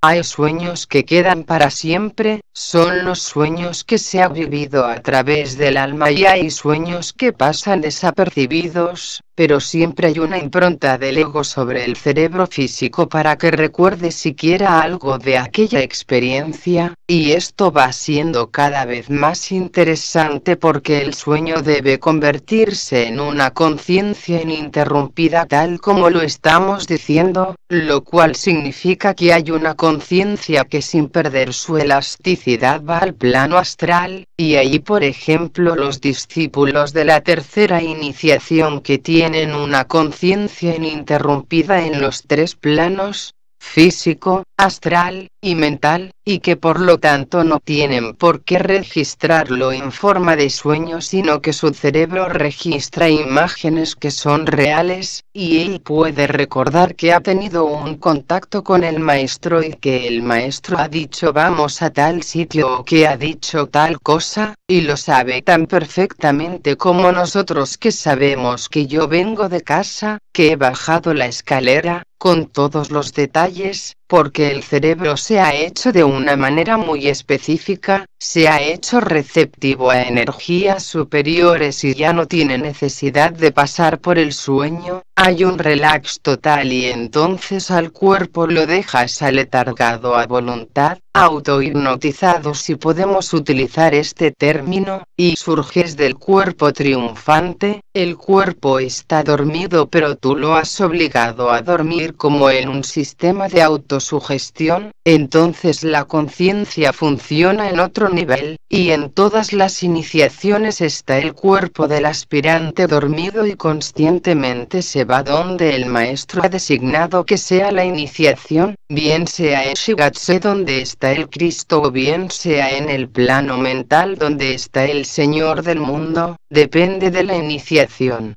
Hay sueños que quedan para siempre, son los sueños que se ha vivido a través del alma, y hay sueños que pasan desapercibidos, pero siempre hay una impronta del ego sobre el cerebro físico para que recuerde siquiera algo de aquella experiencia, y esto va siendo cada vez más interesante porque el sueño debe convertirse en una conciencia ininterrumpida tal como lo estamos diciendo, lo cual significa que hay una conciencia que sin perder su elasticidad va al plano astral, y ahí por ejemplo los discípulos de la tercera iniciación que tienen una conciencia ininterrumpida en los tres planos, físico, astral y mental, y que por lo tanto no tienen por qué registrarlo en forma de sueño, sino que su cerebro registra imágenes que son reales, y él puede recordar que ha tenido un contacto con el Maestro y que el Maestro ha dicho vamos a tal sitio o que ha dicho tal cosa, y lo sabe tan perfectamente como nosotros que sabemos que yo vengo de casa, que he bajado la escalera, con todos los detalles, porque el cerebro se ha hecho de una manera muy específica, se ha hecho receptivo a energías superiores y ya no tiene necesidad de pasar por el sueño, hay un relax total y entonces al cuerpo lo dejas aletargado a voluntad, autohipnotizado si podemos utilizar este término, y surges del cuerpo triunfante, el cuerpo está dormido pero tú lo has obligado a dormir como en un sistema de autosugestión, entonces la conciencia funciona en otro nivel, y en todas las iniciaciones está el cuerpo del aspirante dormido y conscientemente se va donde el maestro ha designado que sea la iniciación, bien sea en Shigatse donde está el Cristo o bien sea en el plano mental donde está el Señor del mundo, depende de la iniciación.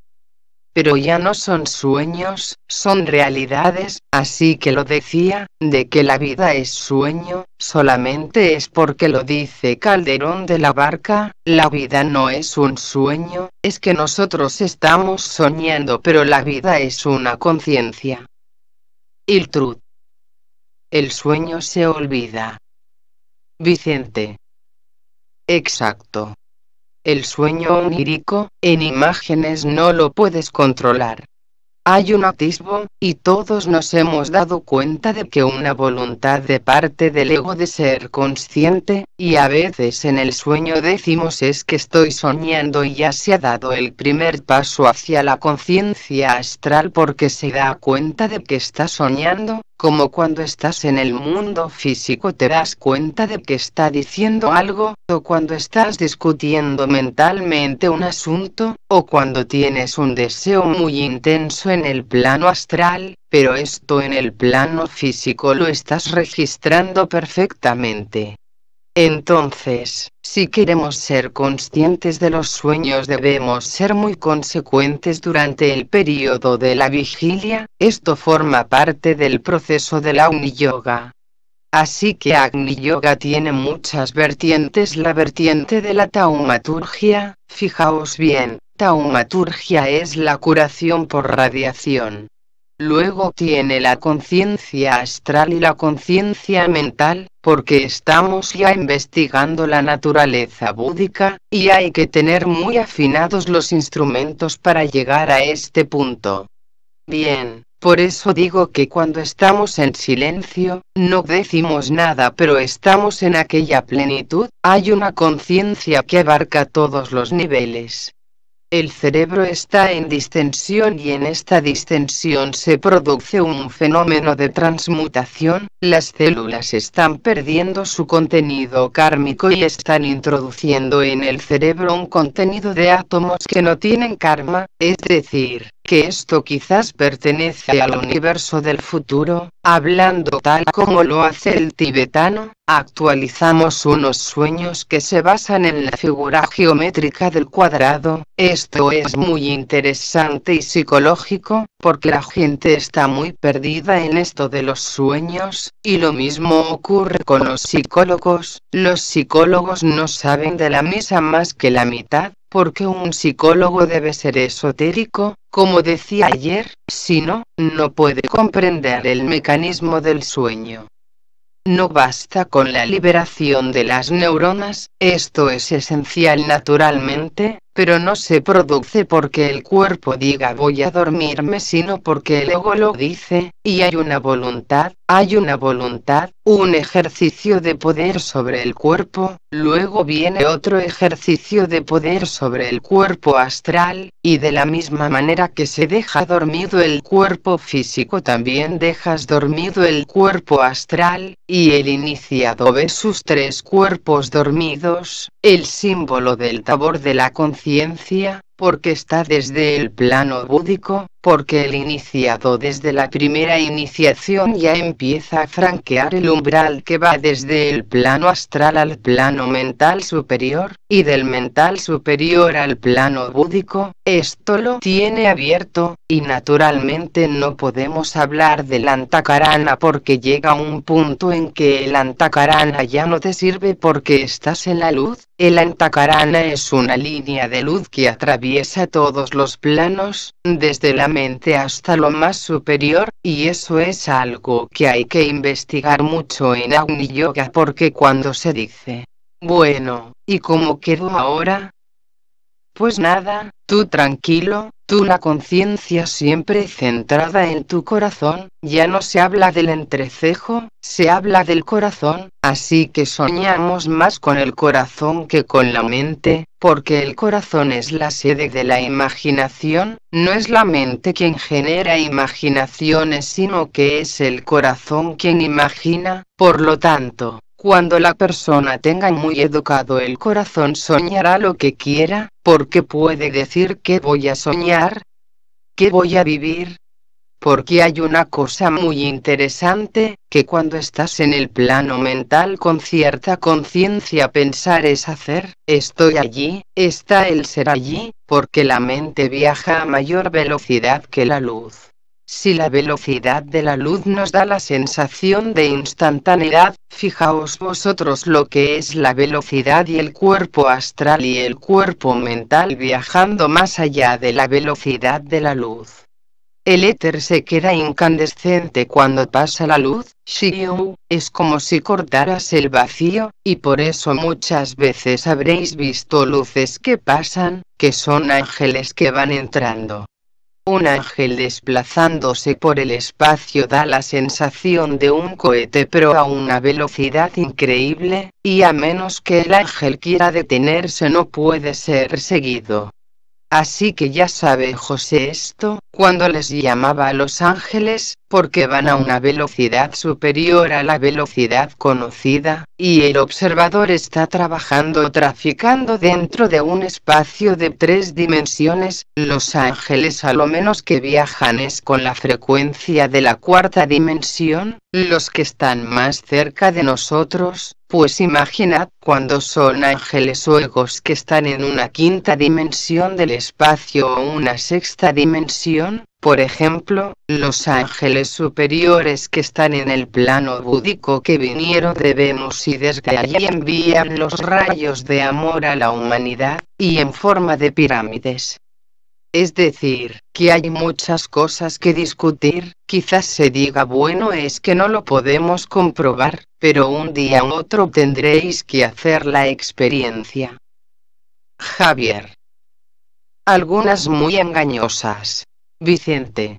Pero ya no son sueños, son realidades, así que lo decía, de que la vida es sueño, solamente es porque lo dice Calderón de la Barca, la vida no es un sueño, es que nosotros estamos soñando pero la vida es una conciencia. Iltrud. El sueño se olvida. Vicente. Exacto. El sueño onírico, en imágenes no lo puedes controlar. Hay un atisbo, y todos nos hemos dado cuenta de que una voluntad de parte del ego de ser consciente, y a veces en el sueño decimos es que estoy soñando y ya se ha dado el primer paso hacia la conciencia astral porque se da cuenta de que está soñando, como cuando estás en el mundo físico te das cuenta de que está diciendo algo, o cuando estás discutiendo mentalmente un asunto, o cuando tienes un deseo muy intenso en el plano astral, pero esto en el plano físico lo estás registrando perfectamente. Entonces, si queremos ser conscientes de los sueños debemos ser muy consecuentes durante el periodo de la vigilia, esto forma parte del proceso de la Agni Yoga. Así que Agni Yoga tiene muchas vertientes. La vertiente de la taumaturgia, fijaos bien, taumaturgia es la curación por radiación. Luego tiene la conciencia astral y la conciencia mental, porque estamos ya investigando la naturaleza búdica, y hay que tener muy afinados los instrumentos para llegar a este punto. Bien, por eso digo que cuando estamos en silencio, no decimos nada pero estamos en aquella plenitud, hay una conciencia que abarca todos los niveles. El cerebro está en distensión y en esta distensión se produce un fenómeno de transmutación, las células están perdiendo su contenido kármico y están introduciendo en el cerebro un contenido de átomos que no tienen karma, es decir, que esto quizás pertenece al universo del futuro, hablando tal como lo hace el tibetano, actualizamos unos sueños que se basan en la figura geométrica del cuadrado, esto es muy interesante y psicológico, porque la gente está muy perdida en esto de los sueños, y lo mismo ocurre con los psicólogos no saben de la misa más que la mitad, porque un psicólogo debe ser esotérico, como decía ayer, si no, no puede comprender el mecanismo del sueño. No basta con la liberación de las neuronas, esto es esencial naturalmente, pero no se produce porque el cuerpo diga voy a dormirme sino porque el ego lo dice, y hay una voluntad, un ejercicio de poder sobre el cuerpo, luego viene otro ejercicio de poder sobre el cuerpo astral, y de la misma manera que se deja dormido el cuerpo físico también dejas dormido el cuerpo astral, y el iniciado ve sus tres cuerpos dormidos, el símbolo del tabor de la conciencia, porque está desde el plano búdico, porque el iniciado desde la primera iniciación ya empieza a franquear el umbral que va desde el plano astral al plano mental superior, y del mental superior al plano búdico, esto lo tiene abierto, y naturalmente no podemos hablar del antakarana porque llega un punto en que el antakarana ya no te sirve porque estás en la luz. El antakarana es una línea de luz que atraviesa todos los planos, desde la mente hasta lo más superior, y eso es algo que hay que investigar mucho en Agni Yoga, porque cuando se dice, bueno, ¿y cómo quedo ahora? Pues nada, tú tranquilo, tú la conciencia siempre centrada en tu corazón, ya no se habla del entrecejo, se habla del corazón, así que soñamos más con el corazón que con la mente, porque el corazón es la sede de la imaginación, no es la mente quien genera imaginaciones, sino que es el corazón quien imagina, por lo tanto, cuando la persona tenga muy educado el corazón soñará lo que quiera, porque puede decir que voy a soñar, que voy a vivir. Porque hay una cosa muy interesante, que cuando estás en el plano mental con cierta conciencia pensar es hacer, estoy allí, está el ser allí, porque la mente viaja a mayor velocidad que la luz. Si la velocidad de la luz nos da la sensación de instantaneidad, fijaos vosotros lo que es la velocidad y el cuerpo astral y el cuerpo mental viajando más allá de la velocidad de la luz. El éter se queda incandescente cuando pasa la luz, Shiryu, es como si cortaras el vacío, y por eso muchas veces habréis visto luces que pasan, que son ángeles que van entrando. Un ángel desplazándose por el espacio da la sensación de un cohete pero a una velocidad increíble, y a menos que el ángel quiera detenerse no puede ser seguido. Así que ya sabe José esto, cuando les llamaba a los ángeles, porque van a una velocidad superior a la velocidad conocida, y el observador está trabajando o traficando dentro de un espacio de 3 dimensiones, los ángeles a lo menos que viajan es con la frecuencia de la 4ª dimensión, los que están más cerca de nosotros, pues imaginad cuando son ángeles o egos que están en una 5ª dimensión del espacio o una 6ª dimensión, por ejemplo, los ángeles superiores que están en el plano búdico que vinieron de Venus y desde allí envían los rayos de amor a la humanidad, y en forma de pirámides. Es decir, que hay muchas cosas que discutir, quizás se diga bueno es que no lo podemos comprobar, pero un día u otro tendréis que hacer la experiencia. Javier. Algunas muy engañosas. Vicente.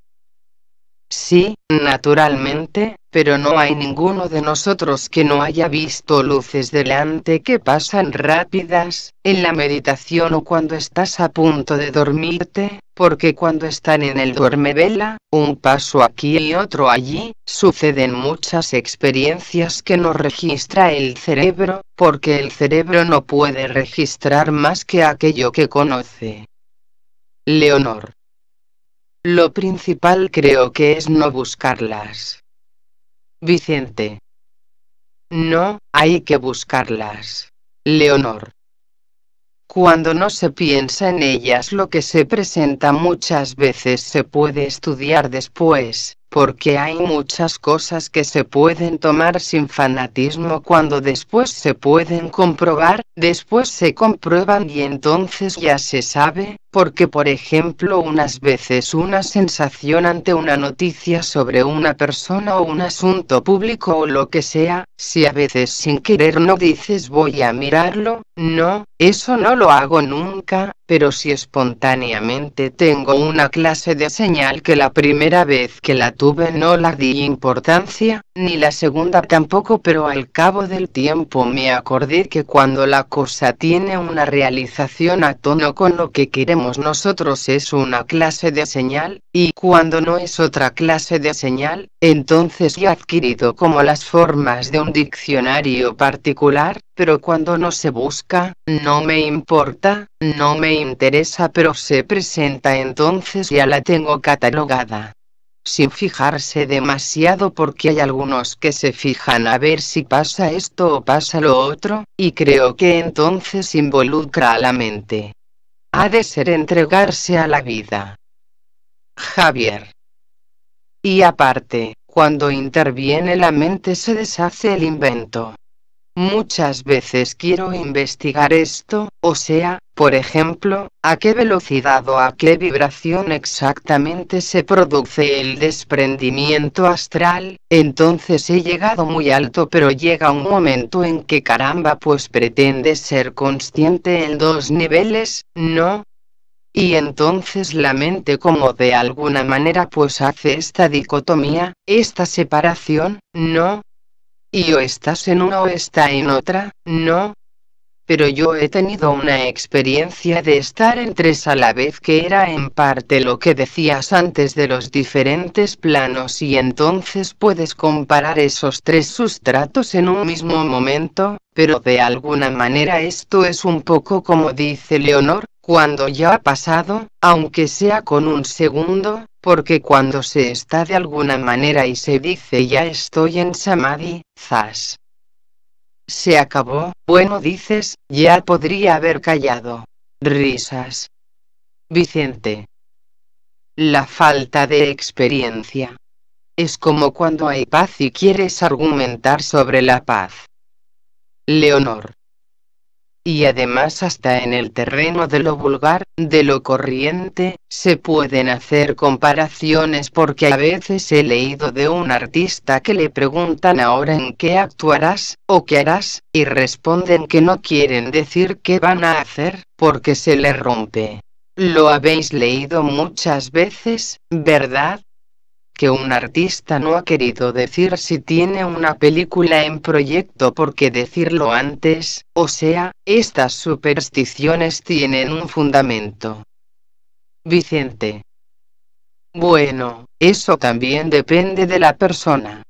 Sí, naturalmente, pero no hay ninguno de nosotros que no haya visto luces delante que pasan rápidas, en la meditación o cuando estás a punto de dormirte, porque cuando están en el duermevela, un paso aquí y otro allí, suceden muchas experiencias que no registra el cerebro, porque el cerebro no puede registrar más que aquello que conoce. Leonor. Lo principal creo que es no buscarlas. Vicente. No, hay que buscarlas. Leonor. Cuando no se piensa en ellas lo que se presenta muchas veces se puede estudiar después, porque hay muchas cosas que se pueden tomar sin fanatismo cuando después se pueden comprobar, después se comprueban y entonces ya se sabe, porque por ejemplo unas veces una sensación ante una noticia sobre una persona o un asunto público o lo que sea, si a veces sin querer no dices voy a mirarlo, no, eso no lo hago nunca, pero si espontáneamente tengo una clase de señal que la primera vez que la tuve no la di importancia, ni la segunda tampoco, pero al cabo del tiempo me acordé que cuando la cosa tiene una realización a tono con lo que queremos nosotros es una clase de señal, y cuando no es otra clase de señal, entonces ya adquirido como las formas de un diccionario particular, pero cuando no se busca, no me importa, no me interesa, pero se presenta entonces ya la tengo catalogada. Sin fijarse demasiado, porque hay algunos que se fijan a ver si pasa esto o pasa lo otro, y creo que entonces involucra a la mente. Ha de ser entregarse a la vida. Javier. Y aparte, cuando interviene la mente se deshace el invento. Muchas veces quiero investigar esto, o sea, por ejemplo, a qué velocidad o a qué vibración exactamente se produce el desprendimiento astral, entonces he llegado muy alto, pero llega un momento en que caramba, pues pretendes ser consciente en dos niveles, ¿no? Y entonces la mente como de alguna manera pues hace esta dicotomía, esta separación, ¿no? Y o estás en una o está en otra, ¿no? Pero yo he tenido una experiencia de estar en tres a la vez, que era en parte lo que decías antes de los diferentes planos, y entonces puedes comparar esos tres sustratos en un mismo momento, pero de alguna manera esto es un poco como dice Leonor, cuando ya ha pasado, aunque sea con un segundo, porque cuando se está de alguna manera y se dice ya estoy en Samadhi, zas. Se acabó. Bueno, dices, ya podría haber callado. Risas. Vicente. La falta de experiencia. Es como cuando hay paz y quieres argumentar sobre la paz. Leonor. Y además hasta en el terreno de lo vulgar, de lo corriente, se pueden hacer comparaciones, porque a veces he leído de un artista que le preguntan ahora en qué actuarás, o qué harás, y responden que no quieren decir qué van a hacer, porque se le rompe. Lo habéis leído muchas veces, ¿verdad? Que un artista no ha querido decir si tiene una película en proyecto, porque decirlo antes, o sea, estas supersticiones tienen un fundamento. Vicente. Bueno, eso también depende de la persona.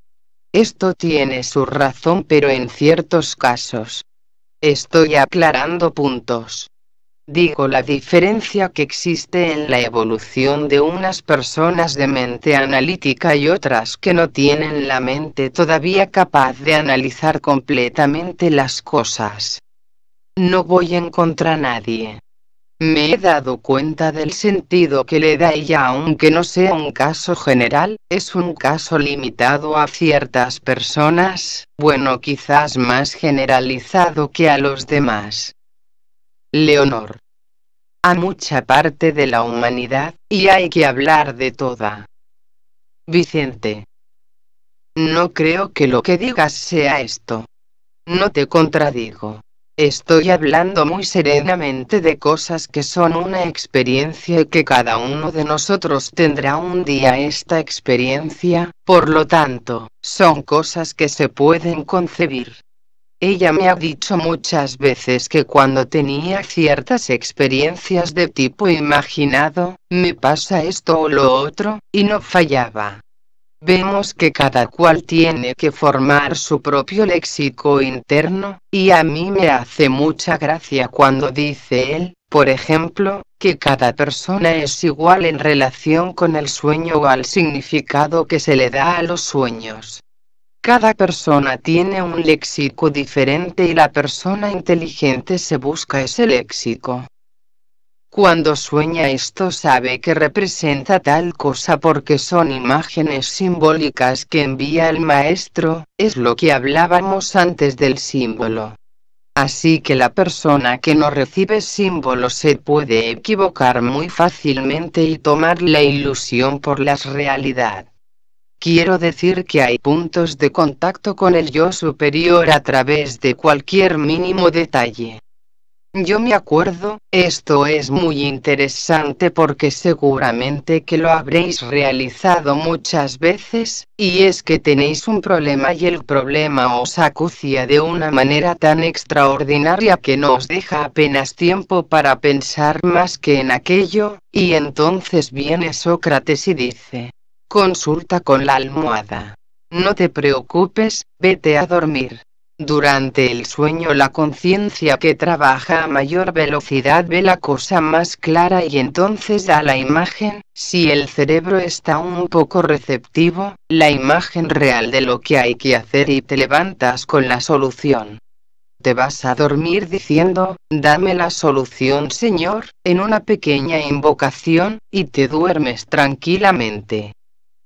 Esto tiene su razón, pero en ciertos casos. Estoy aclarando puntos. Digo la diferencia que existe en la evolución de unas personas de mente analítica y otras que no tienen la mente todavía capaz de analizar completamente las cosas. No voy en contra a nadie. Me he dado cuenta del sentido que le da ella, aunque no sea un caso general, es un caso limitado a ciertas personas, bueno, quizás más generalizado que a los demás. Leonor. A mucha parte de la humanidad, y hay que hablar de toda. Vicente. No creo que lo que digas sea esto. No te contradigo. Estoy hablando muy serenamente de cosas que son una experiencia y que cada uno de nosotros tendrá un día esta experiencia, por lo tanto, son cosas que se pueden concebir. Ella me ha dicho muchas veces que cuando tenía ciertas experiencias de tipo imaginado, me pasa esto o lo otro, y no fallaba. Vemos que cada cual tiene que formar su propio léxico interno, y a mí me hace mucha gracia cuando dice él, por ejemplo, que cada persona es igual en relación con el sueño o al significado que se le da a los sueños. Cada persona tiene un léxico diferente y la persona inteligente se busca ese léxico. Cuando sueña esto sabe que representa tal cosa porque son imágenes simbólicas que envía el maestro, es lo que hablábamos antes del símbolo. Así que la persona que no recibe símbolos se puede equivocar muy fácilmente y tomar la ilusión por la realidad. Quiero decir que hay puntos de contacto con el yo superior a través de cualquier mínimo detalle. Yo me acuerdo, esto es muy interesante porque seguramente que lo habréis realizado muchas veces, y es que tenéis un problema y el problema os acucia de una manera tan extraordinaria que no os deja apenas tiempo para pensar más que en aquello, y entonces viene Sócrates y dice: consulta con la almohada. No te preocupes, vete a dormir. Durante el sueño la conciencia que trabaja a mayor velocidad ve la cosa más clara y entonces da la imagen, si el cerebro está un poco receptivo, la imagen real de lo que hay que hacer y te levantas con la solución. Te vas a dormir diciendo, dame la solución Señor, en una pequeña invocación, y te duermes tranquilamente.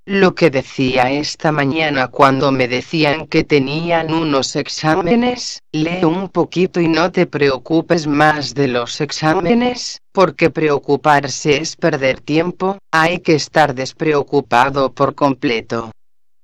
Lo que decía esta mañana cuando me decían que tenían unos exámenes, lee un poquito y no te preocupes más de los exámenes, porque preocuparse es perder tiempo, hay que estar despreocupado por completo.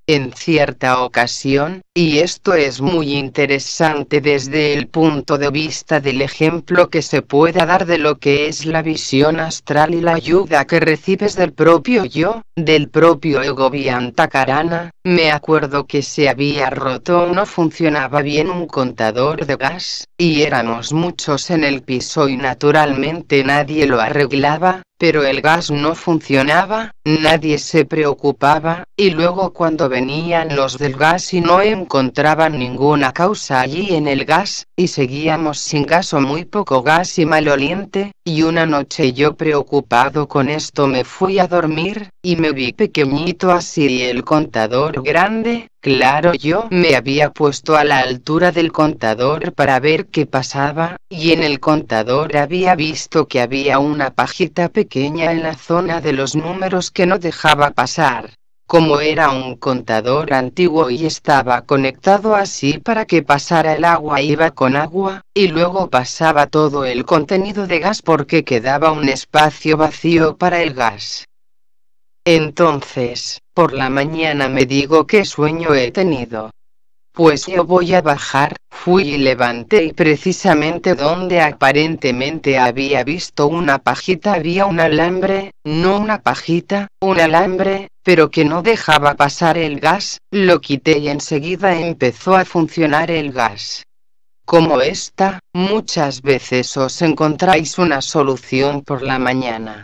En cierta ocasión, y esto es muy interesante desde el punto de vista del ejemplo que se pueda dar de lo que es la visión astral y la ayuda que recibes del propio yo, del propio ego Vyantakarana, me acuerdo que se había roto o no funcionaba bien un contador de gas, y éramos muchos en el piso y naturalmente nadie lo arreglaba, pero el gas no funcionaba, nadie se preocupaba, y luego cuando venían los del gas y no encontraban ninguna causa allí en el gas, y seguíamos sin gas o muy poco gas y maloliente, y una noche yo preocupado con esto me fui a dormir, y me vi pequeñito así y el contador grande. Claro, yo me había puesto a la altura del contador para ver qué pasaba, y en el contador había visto que había una pajita pequeña en la zona de los números que no dejaba pasar. Como era un contador antiguo y estaba conectado así para que pasara el agua iba con agua, y luego pasaba todo el contenido de gas porque quedaba un espacio vacío para el gas. Entonces, por la mañana me digo qué sueño he tenido. Pues yo voy a bajar, fui y levanté y precisamente donde aparentemente había visto una pajita había un alambre, no una pajita, un alambre, pero que no dejaba pasar el gas, lo quité y enseguida empezó a funcionar el gas. Como esta, muchas veces os encontráis una solución por la mañana.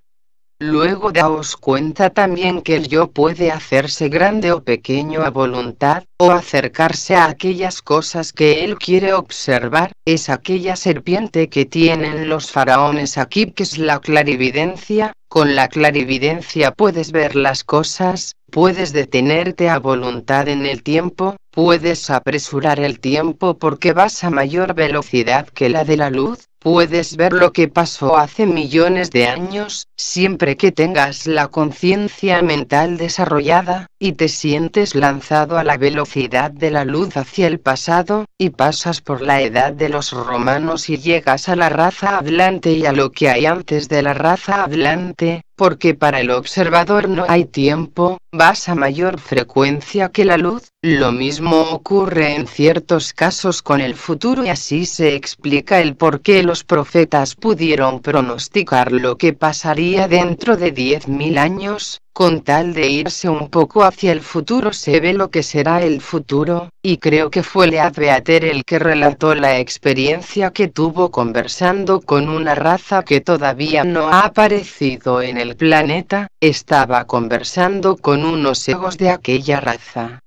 Luego daos cuenta también que el yo puede hacerse grande o pequeño a voluntad, o acercarse a aquellas cosas que él quiere observar, es aquella serpiente que tienen los faraones aquí que es la clarividencia, con la clarividencia puedes ver las cosas, puedes detenerte a voluntad en el tiempo, puedes apresurar el tiempo porque vas a mayor velocidad que la de la luz. Puedes ver lo que pasó hace millones de años, siempre que tengas la conciencia mental desarrollada, y te sientes lanzado a la velocidad de la luz hacia el pasado, y pasas por la edad de los romanos y llegas a la raza hablante y a lo que hay antes de la raza hablante, porque para el observador no hay tiempo, vas a mayor frecuencia que la luz. Lo mismo ocurre en ciertos casos con el futuro y así se explica el por qué los profetas pudieron pronosticar lo que pasaría dentro de 10.000 años, con tal de irse un poco hacia el futuro se ve lo que será el futuro, y creo que fue Lead Beater el que relató la experiencia que tuvo conversando con una raza que todavía no ha aparecido en el planeta, estaba conversando con unos egos de aquella raza.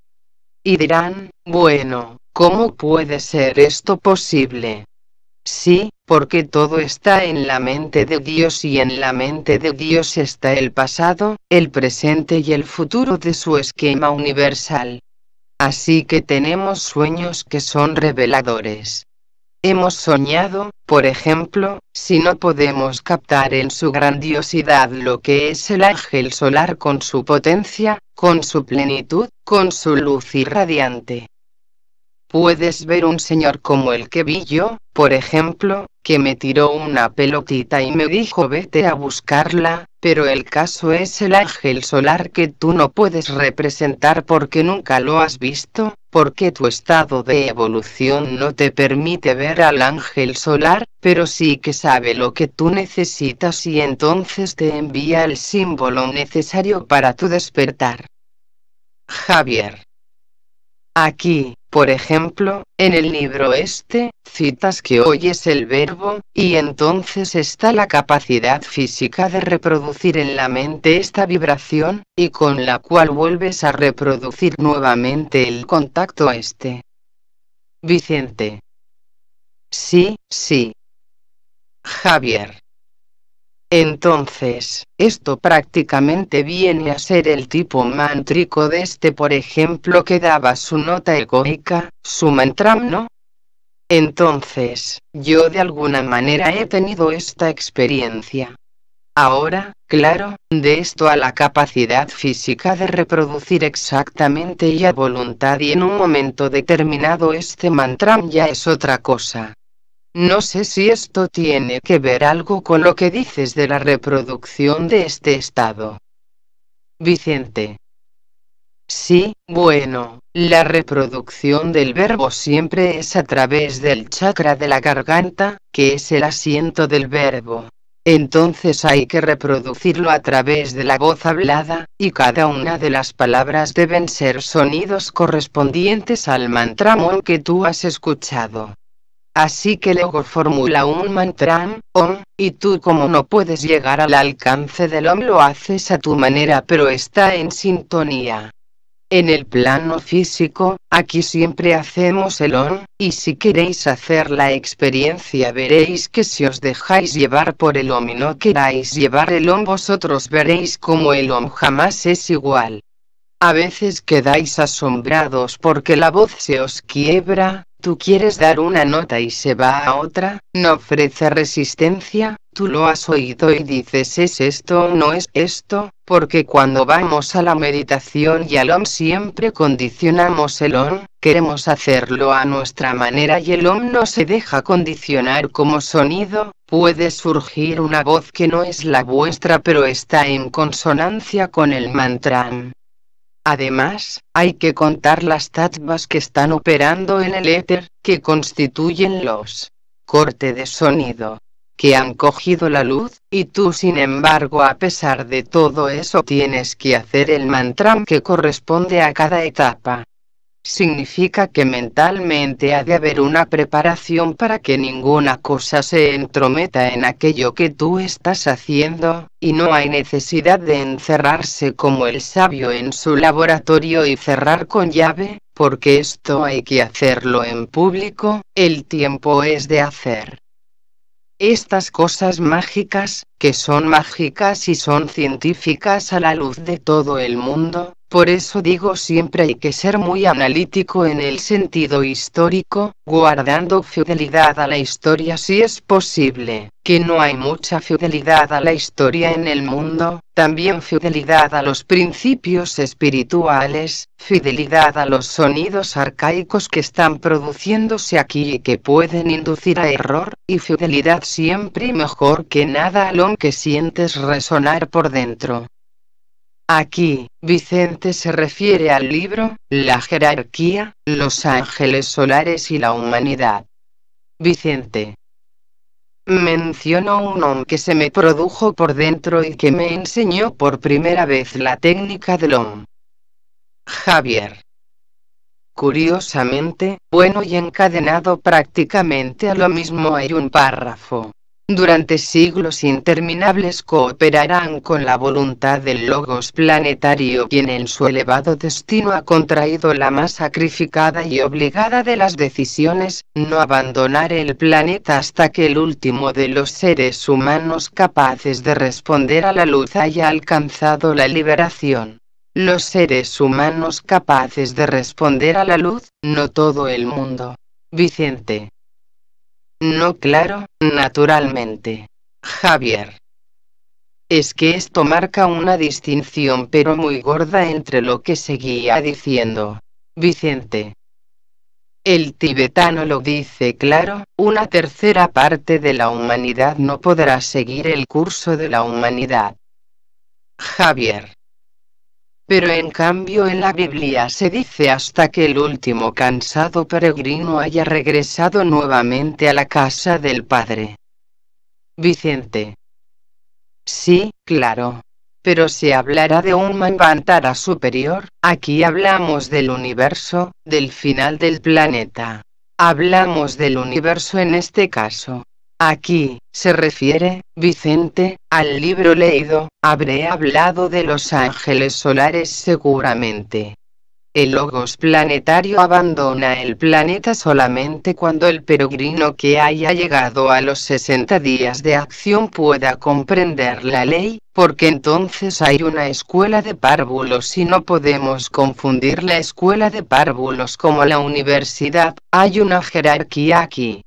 Y dirán, bueno, ¿cómo puede ser esto posible? Sí, porque todo está en la mente de Dios y en la mente de Dios está el pasado, el presente y el futuro de su esquema universal. Así que tenemos sueños que son reveladores. Hemos soñado, por ejemplo, si no podemos captar en su grandiosidad lo que es el ángel solar con su potencia, con su plenitud, con su luz irradiante. Puedes ver un señor como el que vi yo, por ejemplo, que me tiró una pelotita y me dijo vete a buscarla, pero el caso es el ángel solar que tú no puedes representar porque nunca lo has visto, porque tu estado de evolución no te permite ver al ángel solar, pero sí que sabe lo que tú necesitas y entonces te envía el símbolo necesario para tu despertar. Javier. Aquí, por ejemplo, en el libro citas que oyes el verbo, y entonces está la capacidad física de reproducir en la mente esta vibración, y con la cual vuelves a reproducir nuevamente el contacto Vicente. Sí, sí. Javier. Entonces, esto prácticamente viene a ser el tipo mántrico de por ejemplo que daba su nota egoica, su mantram, ¿no? Entonces, yo de alguna manera he tenido esta experiencia. Ahora, claro, de esto a la capacidad física de reproducir exactamente y a voluntad y en un momento determinado este mantra ya es otra cosa. No sé si esto tiene que ver algo con lo que dices de la reproducción de este estado. Vicente. Sí, bueno, la reproducción del verbo siempre es a través del chakra de la garganta, que es el asiento del verbo. Entonces hay que reproducirlo a través de la voz hablada, y cada una de las palabras deben ser sonidos correspondientes al mantra que tú has escuchado. Así que luego formula un mantra, Om, y tú como no puedes llegar al alcance del Om lo haces a tu manera pero está en sintonía. En el plano físico, aquí siempre hacemos el OM, y si queréis hacer la experiencia veréis que si os dejáis llevar por el OM y no queráis llevar el OM vosotros veréis como el OM jamás es igual. A veces quedáis asombrados porque la voz se os quiebra, tú quieres dar una nota y se va a otra, no ofrece resistencia, tú lo has oído y dices ¿es esto o no es esto? Porque cuando vamos a la meditación y al OM siempre condicionamos el OM, queremos hacerlo a nuestra manera y el OM no se deja condicionar como sonido, puede surgir una voz que no es la vuestra pero está en consonancia con el mantra. Además, hay que contar las tattvas que están operando en el éter, que constituyen los cortes de sonido, que han cogido la luz, y tú sin embargo a pesar de todo eso tienes que hacer el mantra que corresponde a cada etapa. Significa que mentalmente ha de haber una preparación para que ninguna cosa se entrometa en aquello que tú estás haciendo, y no hay necesidad de encerrarse como el sabio en su laboratorio y cerrar con llave, porque esto hay que hacerlo en público, el tiempo es de hacer estas cosas mágicas, que son mágicas y son científicas a la luz de todo el mundo. Por eso digo siempre hay que ser muy analítico en el sentido histórico, guardando fidelidad a la historia si es posible, que no hay mucha fidelidad a la historia en el mundo, también fidelidad a los principios espirituales, fidelidad a los sonidos arcaicos que están produciéndose aquí y que pueden inducir a error, y fidelidad siempre y mejor que nada al OM que sientes resonar por dentro. Aquí, Vicente se refiere al libro, la jerarquía, los ángeles solares y la humanidad. Vicente. Menciono un OM que se me produjo por dentro y que me enseñó por primera vez la técnica del OM. Javier. Curiosamente, bueno y encadenado prácticamente a lo mismo hay un párrafo. Durante siglos interminables cooperarán con la voluntad del Logos planetario quien en su elevado destino ha contraído la más sacrificada y obligada de las decisiones, no abandonar el planeta hasta que el último de los seres humanos capaces de responder a la luz haya alcanzado la liberación. Los seres humanos capaces de responder a la luz, no todo el mundo. Vicente. No, claro, naturalmente. Javier. Es que esto marca una distinción pero muy gorda entre lo que seguía diciendo. Vicente. El tibetano lo dice claro, una tercera parte de la humanidad no podrá seguir el curso de la humanidad. Javier. Pero en cambio en la Biblia se dice hasta que el último cansado peregrino haya regresado nuevamente a la casa del Padre. Vicente. Sí, claro. Pero se hablará de un Manvantara superior, aquí hablamos del universo, del final del planeta. Hablamos del universo en este caso. Aquí, se refiere, Vicente, al libro leído, habré hablado de los ángeles solares seguramente. El Logos planetario abandona el planeta solamente cuando el peregrino que haya llegado a los 60 días de acción pueda comprender la ley, porque entonces hay una escuela de párvulos y no podemos confundir la escuela de párvulos como la universidad, hay una jerarquía aquí.